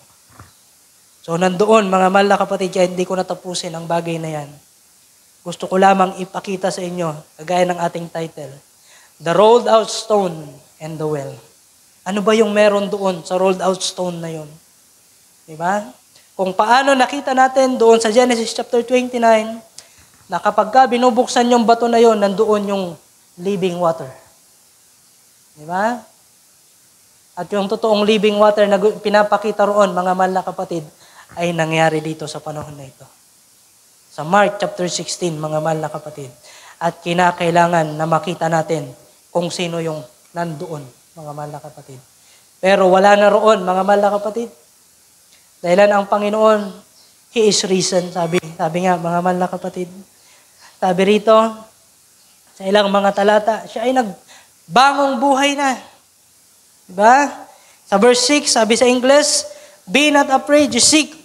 Speaker 1: So nandoon, mga mahal na kapatid, kaya hindi ko natapusin ang bagay na yan. Gusto ko lamang ipakita sa inyo, kagaya ng ating title, The Rolled Out Stone and the Well. Ano ba yung meron doon sa rolled out stone na yon? Diba? Kung paano nakita natin doon sa Genesis chapter 29, na kapag ka binubuksan yung bato na yon, nandoon yung living water. Di ba? At yung totoong living water na pinapakita roon, mga mahal na kapatid, ay nangyari dito sa panahon na ito. Sa Mark chapter 16, mga mahal na kapatid. At kinakailangan na makita natin kung sino yung nandoon, mga mahal na kapatid. Pero wala na roon, mga mahal na kapatid. Dahilan ang Panginoon, He is risen, sabi nga, mga mahal na kapatid. Sabi rito, sa ilang mga talata, siya ay nagbangong buhay na. Diba? Sa verse 6, sabi sa English, "Be not afraid, you seek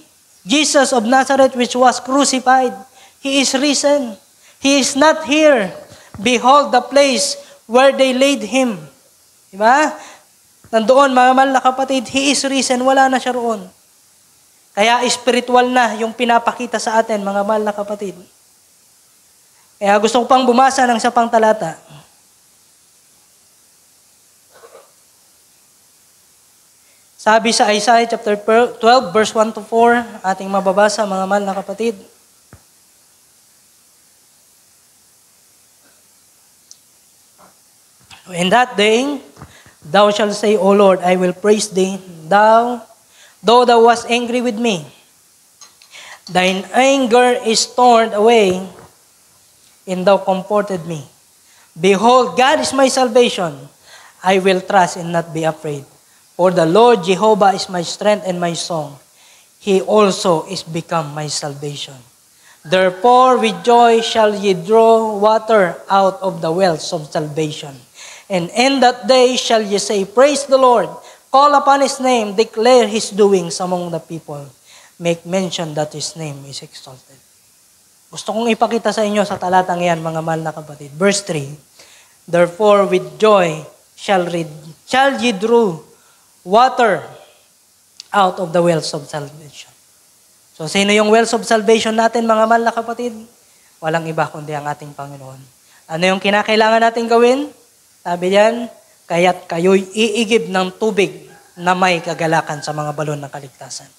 Speaker 1: Jesus of Nazareth which was crucified. He is risen. He is not here. Behold the place where they laid Him." Diba? Nandoon, mga mahal na kapatid, He is risen. Wala na siya roon. Kaya spiritual na yung pinapakita sa atin, mga mahal na kapatid. Kaya gusto ko pang bumasa ng isa pang talata. Sabi sa Isaiah chapter 12, verse 1 to 4, ating mababasa, mga mahal na kapatid. In that day, thou shalt say, O Lord, I will praise thee, though thou wast angry with me. Thine anger is torn away, and thou comforted me. Behold, God is my salvation. I will trust and not be afraid. For the Lord Jehovah is my strength and my song. He also is become my salvation. Therefore with joy shall ye draw water out of the wells of salvation. And in that day shall ye say, Praise the Lord. Call upon His name. Declare His doings among the people. Make mention that His name is exalted. Gusto kong ipakita sa inyo sa talatang yan, mga mahal na kapatid. Verse 3, Therefore with joy shall ye draw water out of the wells of salvation. So, sino yung wells of salvation natin, mga mahal na kapatid? Walang iba kundi ang ating Panginoon. Ano yung kinakailangan natin gawin? Sabi diyan, kaya't kayo'y iigib ng tubig na may kagalakan sa mga balon ng kaligtasan.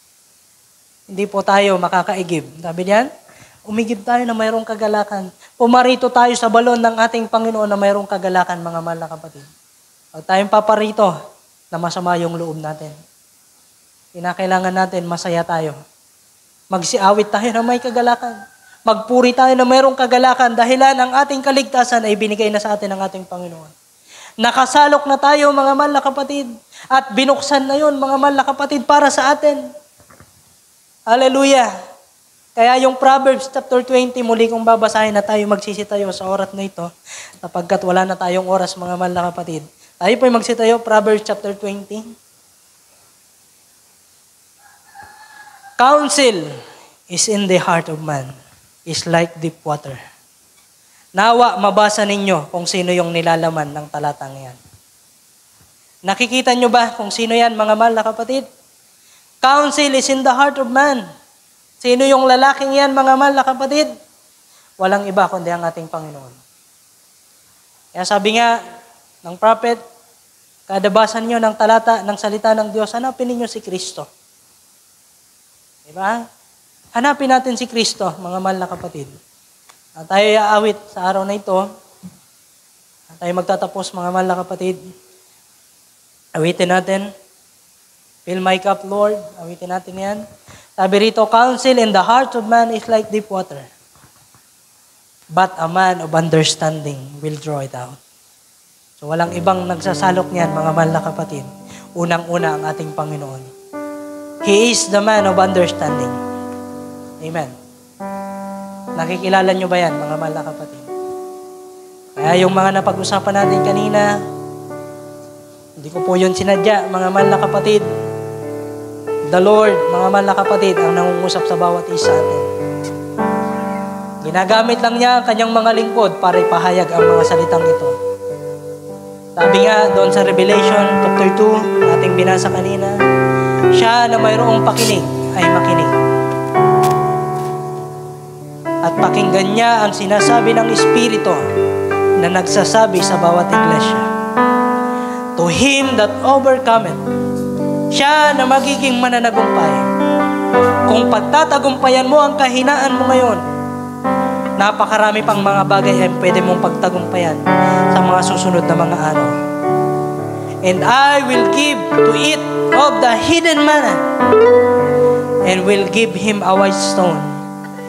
Speaker 1: Hindi po tayo makakaigib. Sabi diyan, umigib tayo na mayroong kagalakan. Pumarito tayo sa balon ng ating Panginoon na mayroong kagalakan, mga mahal na kapatid. Pag tayong paparito, na masama yung loob natin. Kinakailangan natin, masaya tayo. Magsiawit tayo na may kagalakan. Magpuri tayo na mayroong kagalakan dahilan ang ating kaligtasan ay binigay na sa atin ng ating Panginoon. Nakasalok na tayo, mga mahal na kapatid. At binuksan na yun, mga mahal na kapatid, para sa atin. Hallelujah! Kaya yung Proverbs chapter 20, muli kong babasahin na tayo magsisitayo sa oras na ito, sapagkat wala na tayong oras, mga mahal na kapatid. Tayo po'y magsitayo, Proverbs chapter 20. Counsel is in the heart of man, is like deep water. Nawa, mabasa ninyo kung sino yung nilalaman ng talatang yan. Nakikita nyo ba kung sino yan, mga mahal na kapatid? Counsel is in the heart of man. Sino yung lalaking yan, mga mahal na kapatid? Walang iba kundi ang ating Panginoon. Kaya sabi nga ng prophet, kada basa niyo ng talata, ng salita ng Diyos, hanapin ninyo si Kristo. Diba? Hanapin natin si Kristo, mga mahal na kapatid. At tayo aawit sa araw na ito. At tayo magtatapos, mga mahal na kapatid. Awitin natin. Fill my cup, Lord. Awitin natin yan. Sabi rito, counsel in the heart of man is like deep water. But a man of understanding will draw it out. So walang ibang nagsasalok niyan, mga mahal na kapatid. Unang-una ang ating Panginoon. He is the man of understanding. Amen. Nakikilala nyo ba yan, mga mahal na kapatid? Kaya yung mga napag-usapan natin kanina, hindi ko po yun sinadya, mga mahal na kapatid. The Lord, mga mahal na kapatid, ang nangungusap sa bawat isa atin. Ginagamit lang niya ang kanyang mga lingkod para ipahayag ang mga salitang ito. Sabi nga doon sa Revelation chapter 2, ating binasa kanina, siya na mayroong pakinig ay makinig. At pakinggan niya ang sinasabi ng Espiritu na nagsasabi sa bawat iglesia. To him that overcometh, siya na magiging mananagumpay, Kung pagtatagumpayan mo ang kahinaan mo ngayon, napakarami pang mga bagay ay pwede mong pagtagumpayan sa mga susunod na mga araw. And I will give to it of the hidden manna, and will give him a white stone,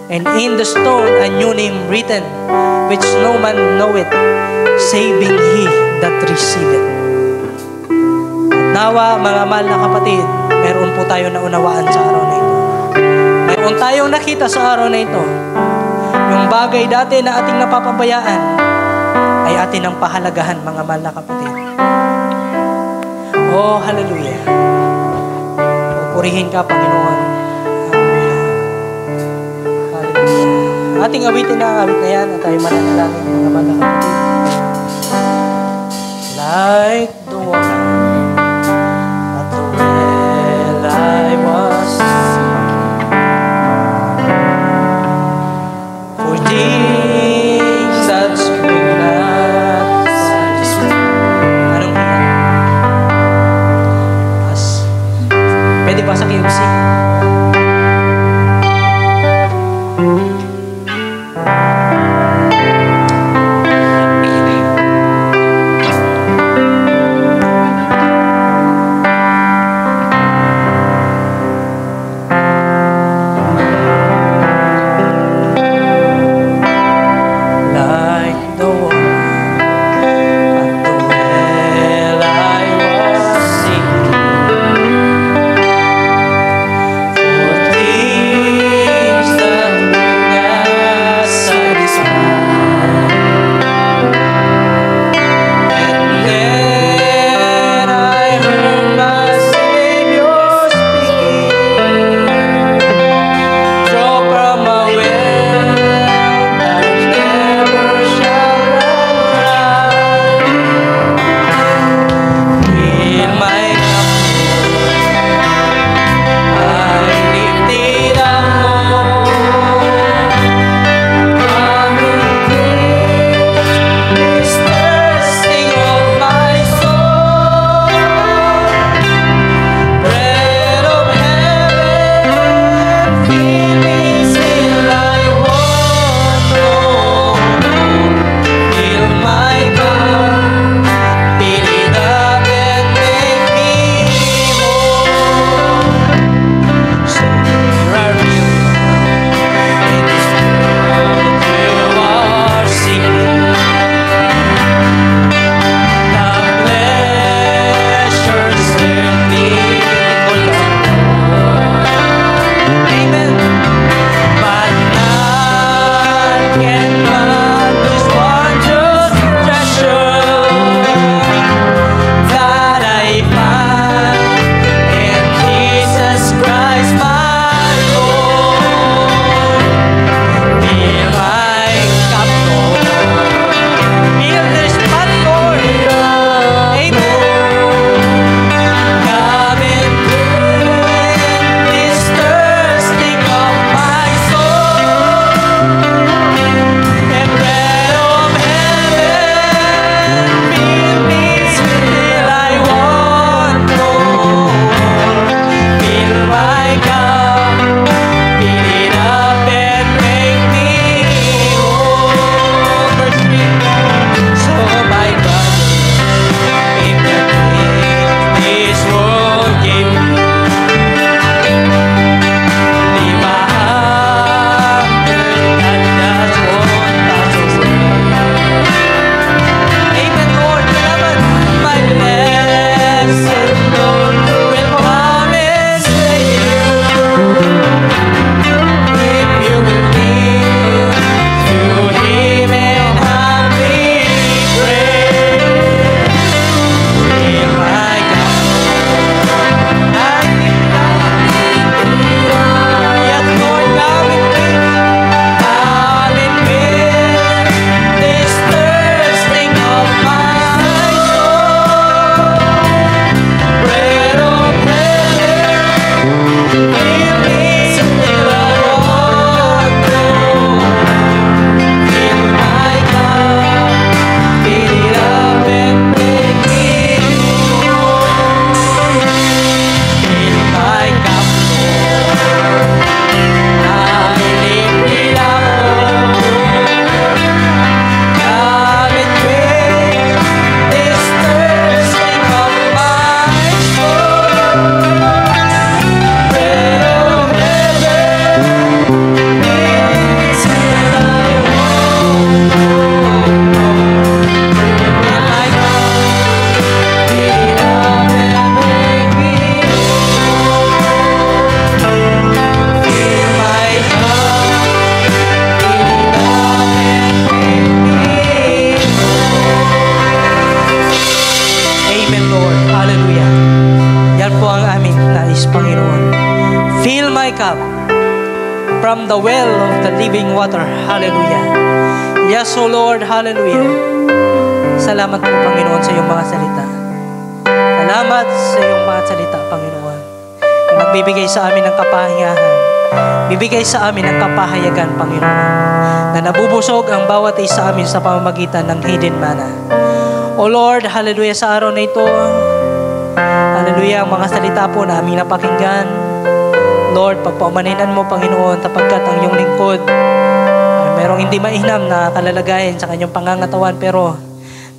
Speaker 1: and in the stone a new name written, which no man knoweth, saving he that receiveth. Nawa, mga mahal na kapatid, meron po tayo na unawaan sa araw na ito. Meron tayong nakita sa araw na ito. Yung bagay dati na ating napapabayaan ay atin ang pahalagahan, mga mahal na kapatid. Oh, hallelujah. Pupurihin ka, Panginoon. Hallelujah. Hallelujah. Ating awitin na ang awit na yan at tayo mananalangin, mga mahal na kapatid. Like the one at the well I was for things that could not satisfy. Anong yan? Pwede pa sa KFC? Lord. Hallelujah. Yan po ang aming nais, Panginoon. Fill my cup from the well of the living water. Hallelujah. Yes, O Lord. Hallelujah. Salamat po, Panginoon, sa iyong mga salita. Salamat sa iyong mga salita, Panginoon, na nagbibigay sa amin ng kapahingahan. Bibigay sa amin ng kapahayagan, Panginoon, na nabubusog ang bawat isa amin sa pamamagitan ng hidden manna. O Lord, hallelujah, sa araw na ito, hallelujah, ang mga salita po na aming napakinggan, Lord, pagpaumaninan mo, Panginoon, sapagkat ang iyong lingkod ay merong hindi mainam na kalalagayan sa kanyang pangangatawan, pero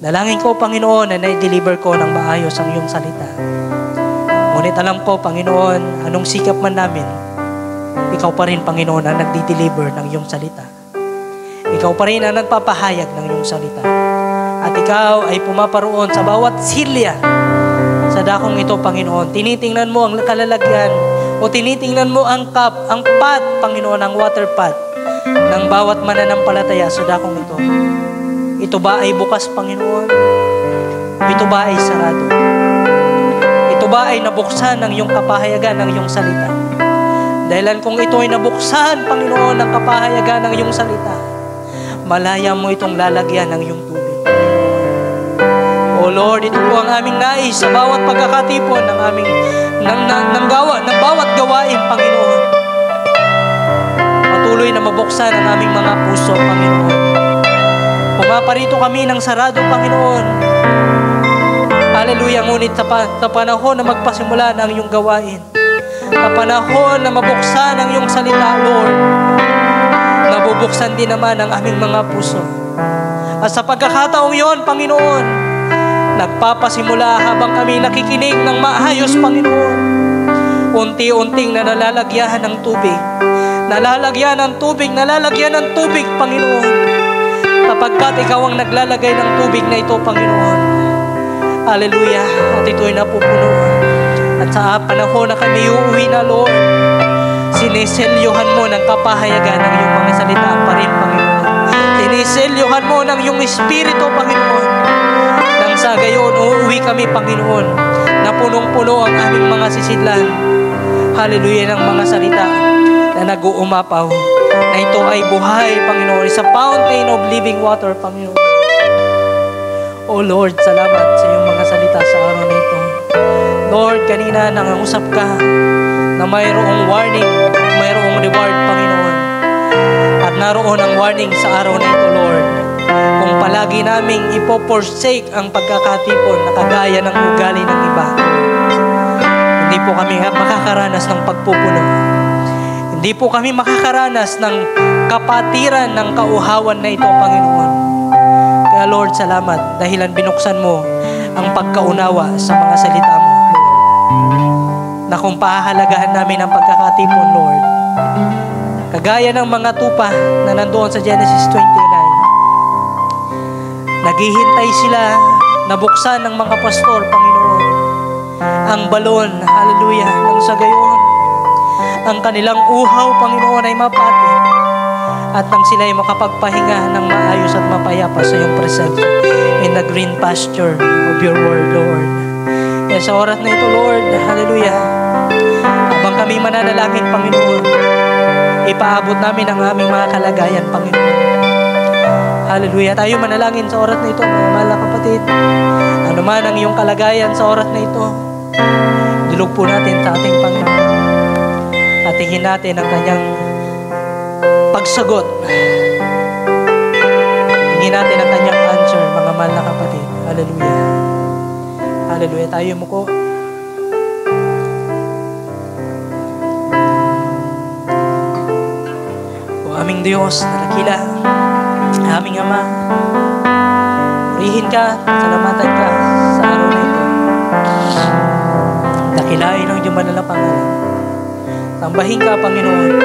Speaker 1: dalangin ko, Panginoon, na na-deliver ko ng maayos ang iyong salita. Ngunit alam ko, Panginoon, anong sikap man namin, ikaw pa rin, Panginoon, ang nagdi-deliver ng iyong salita. Ikaw pa rin ang nagpapahayag ng iyong salita. At ikaw ay pumaparoon sa bawat silya sa dakong ito, Panginoon. Tinitingnan mo ang kalalagyan o tinitingnan mo ang cup, ang pot, Panginoon, ang water pot ng bawat mananampalataya sa dakong ito. Ito ba ay bukas, Panginoon? Ito ba ay sarado? Ito ba ay nabuksan ng iyong kapahayagan ng iyong salita? Dahilan kung ito ay nabuksan, Panginoon, ng kapahayagan ng iyong salita, malaya mo itong lalagyan ng iyong tubig. O Lord, ito po ang aming nais sa bawat pagkakatipon ng aming ng bawat gawain, Panginoon. Patuloy na mabuksan ang aming mga puso, Panginoon. Pumaparito kami ng sarado, Panginoon. Hallelujah, ngunit sa panahon na magpasimula ng iyong gawain, sa panahon na mabuksan ang iyong salita, Lord, nabubuksan din naman ang aming mga puso. At sa pagkakataong iyon, Panginoon, nagpapasimula habang kami nakikinig ng maayos, Panginoon. Unti-unting na nalalagyan ng tubig. Nalalagyan ng tubig, Panginoon. Kapagkat ikaw ang naglalagay ng tubig na ito, Panginoon. Hallelujah. At ito'y napupuno. At sa panahon na kami uuwi na, Lord, siniselyuhan mo ng kapahayagan ng iyong mga salita pa rin, Panginoon. Siniselyuhan mo ng iyong Espiritu, Panginoon. Nang sa gayon, uuwi kami, Panginoon, na punong-puno ang aming mga sisidlan. Hallelujah, ng mga salita na nag-uumapaw, na ito ay buhay, Panginoon, is a fountain of living water, Panginoon. O Lord, salamat sa iyong mga salita sa araw na ito. Lord, kanina nangangusap ka na mayroong warning, mayroong reward, Panginoon. At naroon ang warning sa araw na ito, Lord. Kung palagi naming ipoforsake ang pagkakatipon na kagaya ng ugali ng iba, hindi po kami makakaranas ng pagpupuno. Hindi po kami makakaranas ng kapatiran ng kauhawan na ito, Panginoon. Kaya Lord, salamat dahilan binuksan mo ang pagkaunawa sa mga salita mo, Lord. Na kung pahahalagahan namin ang pagkakatipon, Lord, kagaya ng mga tupa na nandoon sa Genesis 29, naghihintay sila na buksan ng mga pastor, Panginoon, ang balon, hallelujah, nang sa gayon, ang kanilang uhaw, Panginoon, ay mapati at nang sila ay makapagpahinga ng maayos at mapayapa sa iyong presensya in the green pasture of your word, Lord. Kaya sa oras na ito, Lord, hallelujah, habang kami mananalangin, Panginoon, ipaabot namin ang aming mga kalagayan, Panginoon. Hallelujah. Tayo manalangin sa oras na ito, mga mahal na kapatid. Ano man ang iyong kalagayan sa oras na ito, dilog po natin sa ating Panginoon. At tingin natin ang kanyang pagsagot. Tingin natin ang kanyang answer, mga mahal na kapatid. Hallelujah. Hallelujah. Tayo mo ko. O aming Diyos na dakila, aming Ama, purihin ka, salamatan ka sa araw na ito. Dakilain ang iyong banal na pangalan. Sambahin ka, Panginoon.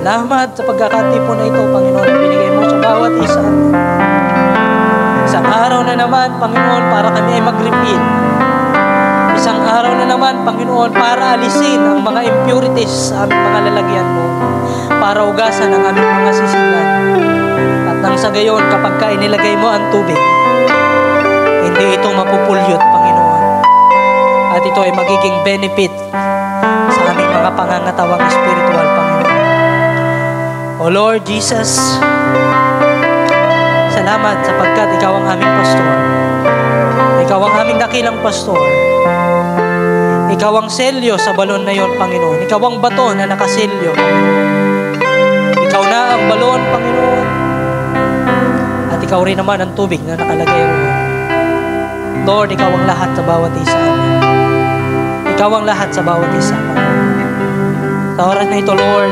Speaker 1: Salamat sa pagkakatipon na ito, Panginoon, na binigay mo sa bawat isa. Isang araw na naman, Panginoon, para kami ay mag-repeat. Isang araw na naman, Panginoon, para alisin ang mga impurities sa aming mga lalagyan mo, para ugasan ang aming mga sisidlan. At nang sa gayon, kapag ka inilagay mo ang tubig, hindi ito mapupulyot, Panginoon. at ito ay magiging benefit sa aming mga pangangatawang spiritual, Panginoon. O Lord Jesus, salamat sapagkat Ikaw ang aming pastor. Ikaw ang aming dakilang pastor. Ikaw ang selyo sa balon na yon, Panginoon. Ikaw ang bato na nakaselyo, Panginoon. Ikaw na ang balon, Panginoon. At Ikaw rin naman ang tubig na nakalagay roon. Lord, Ikaw ang lahat sa bawat isa. Ikaw ang lahat sa bawat isa, Panginoon. Sa oras na ito, Lord,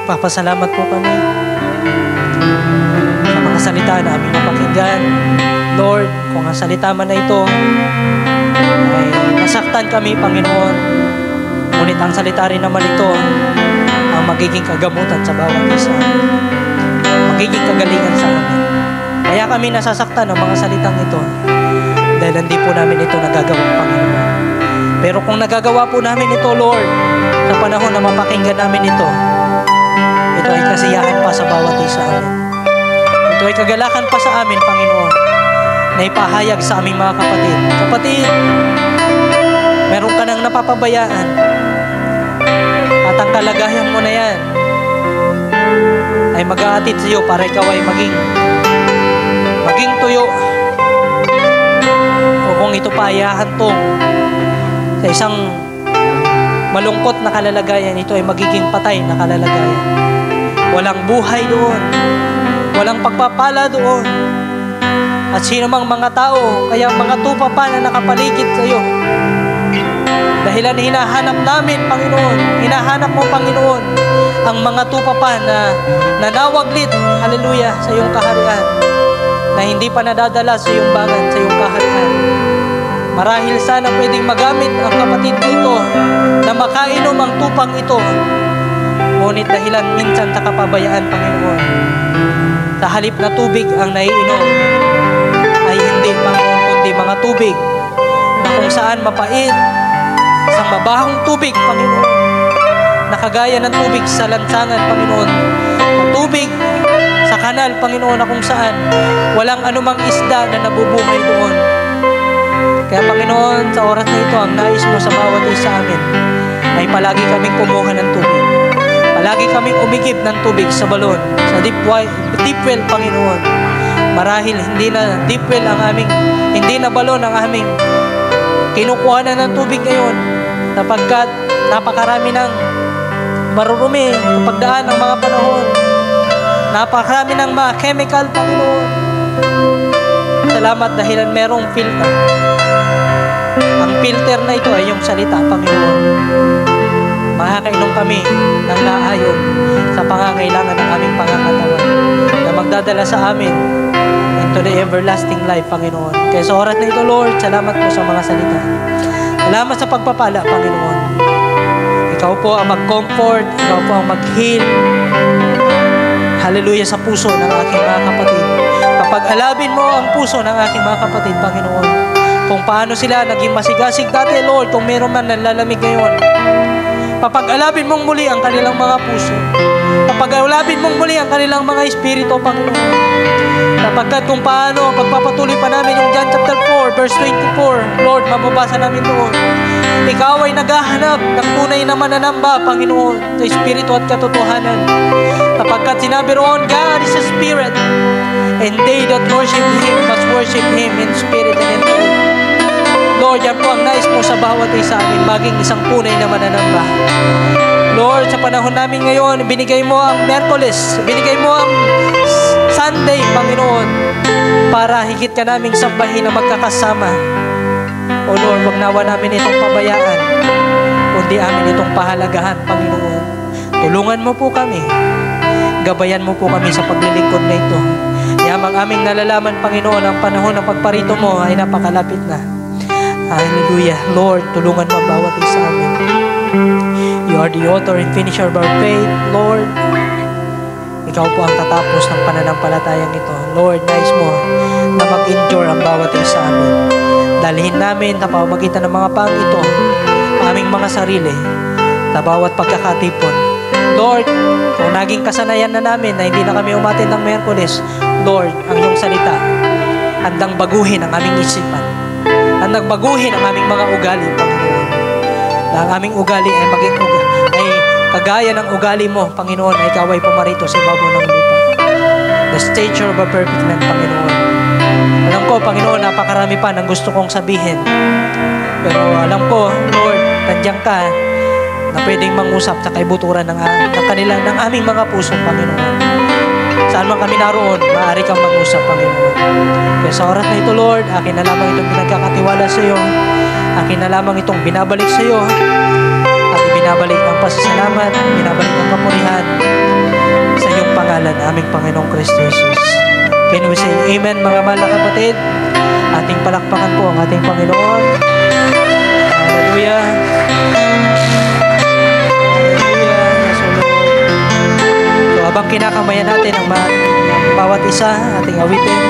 Speaker 1: papasalamat po kami sa mga salita na aming napakinggan. Lord, kung ang salita man na ito ay nasaktan kami, Panginoon, ngunit ang salita rin naman ito ang magiging kagamutan sa bawat isa, magiging kagalingan sa amin. Kaya kami nasasaktan ng mga salitang ito dahil hindi po namin ito nagagawa, Panginoon. Pero kung nagagawa po namin ito, Lord, sa panahon na mapakinggan namin ito ay kasiyahan pa sa bawat isa amin. Ito ay kagalakan pa sa amin, Panginoon, na ipahayag sa aming mga kapatid. Kapatid, meron ka nang napapabayaan at ang kalagayan mo na yan ay mag-aatid sa iyo para ikaw ay maging tuyo. O kung ito pa ay hahantong sa isang malungkot na kalalagayan, ito ay magiging patay na kalalagayan. Walang buhay doon. Walang pagpapala doon. At sino mang mga tao, kaya mga tupa pa na nakapaligid sa iyo, dahilan hinahanap namin, Panginoon, hinahanap mo, Panginoon, ang mga tupa pa na nanawaglit, hallelujah, sa iyong kaharian, na hindi pa nadadala sa iyong bagan, sa iyong kaharian. Marahil sana pwedeng magamit ang kapatid dito na makainom ang tupang ito. Ngunit dahilan minsan sa kapabayaan, Panginoon, sa halip na tubig ang naiinom, ay hindi, Panginoon, kundi mga tubig na kung saan mapait, isang mabahong tubig, Panginoon, na kagaya ng tubig sa lansangan, Panginoon, tubig sa kanal, Panginoon, na kung saan walang anumang isda na nabubuhay doon. Kaya, Panginoon, sa oras na ito, ang nais mo sa bawat isa amin ay palagi kaming kumuha ng tubig. Palagi kaming umigib ng tubig sa balon, sa deep well, Panginoon. Marahil hindi na deep well ang aming, hindi na balon ang aming kinukuha na ng tubig ngayon, sapagkat napakarami ng marurumi sa pagdaan ng mga panahon. Napakarami ng mga chemical, Panginoon. Salamat dahilan merong filter. Ang filter na ito ay yung salita, Panginoon. Makakainom kami ng naayon sa pangangailangan ng aming pangangatawan na magdadala sa amin into the everlasting life, Panginoon. Kaya sa oras na ito, Lord, salamat po sa mga salita. Salamat sa pagpapala, Panginoon. Ikaw po ang mag-comfort, Ikaw po ang mag-heal. Hallelujah, sa puso ng aking mga kapatid. Kapag alabin mo ang puso ng aking mga kapatid, Panginoon, kung paano sila naging masigasig dati, Lord, kung meron man nanlalamig ngayon, papag-alabin mong muli ang kanilang mga puso. Papag-alabin mong muli ang kanilang mga espiritu, Panginoon. Sapagkat kung paano, pagpapatuloy pa namin yung John chapter 4, verse 24, Lord, mababasa namin doon. Ikaw ay naghahanap ng tunay na mananamba, Panginoon, sa espiritu at katotohanan. Sapagkat sinabi roon, God is a spirit, and they that worship Him must worship Him in spirit and in truth. Lord, yan po ang nais mo sa bawat isa amin, maging isang tunay na mananamba. Lord, sa panahon namin ngayon, binigay mo ang Miyerkules, binigay mo ang Sunday, Panginoon, para higit ka naming sambahin na magkakasama. O Lord, wag nawa namin itong pabayaan, kundi amin itong pahalagahan, Panginoon. Tulungan mo po kami, gabayan mo po kami sa paglilingkod na ito. Yamang aming nalalaman, Panginoon, ang panahon ng pagparito mo ay napakalapit na. Hallelujah. Lord, tulungan mo ang bawat isa amin. You are the author and finisher of our faith, Lord. Ikaw po ang tatapos ng pananampalatayang ito. Lord, nais mo na mag-endure ang bawat isa amin. Dalhin namin sa pamamagitan ng mga pang ito, aming mga sarili, sa bawat pagkakatipon. Lord, kung naging kasanayan na namin na hindi na kami umatin ng Miyerkules, Lord, ang iyong salita, handang baguhin ang aming isipan. at nagbaguhin ang aming mga ugali, Panginoon. Na ang aming ugali ay ay kagaya ng ugali mo, Panginoon, na ikaw ay pumarito sa ibabaw ng lupa. The stature of a perfect man, Panginoon. Alam ko, Panginoon, napakarami pa ng gusto kong sabihin. Pero alam ko, Lord, nandiyan ka na pwedeng mangusap sa kaibuturan ng aming mga puso, Panginoon. Saan man kami naroon, maaari kang mangusap, Panginoon. Kaya sa oras na ito, Lord, akin na lamang itong pinagkakatiwala sa iyo. Akin na lamang itong binabalik sa iyo. At ibinabalik ang pasasalamat, binabalik ang kapurihan sa iyong pangalan, aming Panginoong Kristo Jesus. Can we say amen, mga mahal na kapatid? Ating palakpakan po ang ating Panginoon. Hallelujah. Hallelujah. Yes, O Lord. So, habang kinakamayan natin ang bawat isa, ating awitin,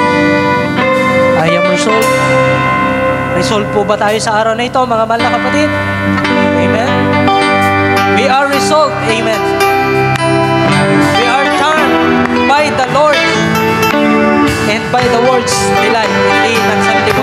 Speaker 1: I am resolved. Resolved po ba tayo sa araw na ito, mga mahal na kapatid? Amen. We are resolved. Amen. We are charmed by the Lord and by the words nila. Hindi nagsanlip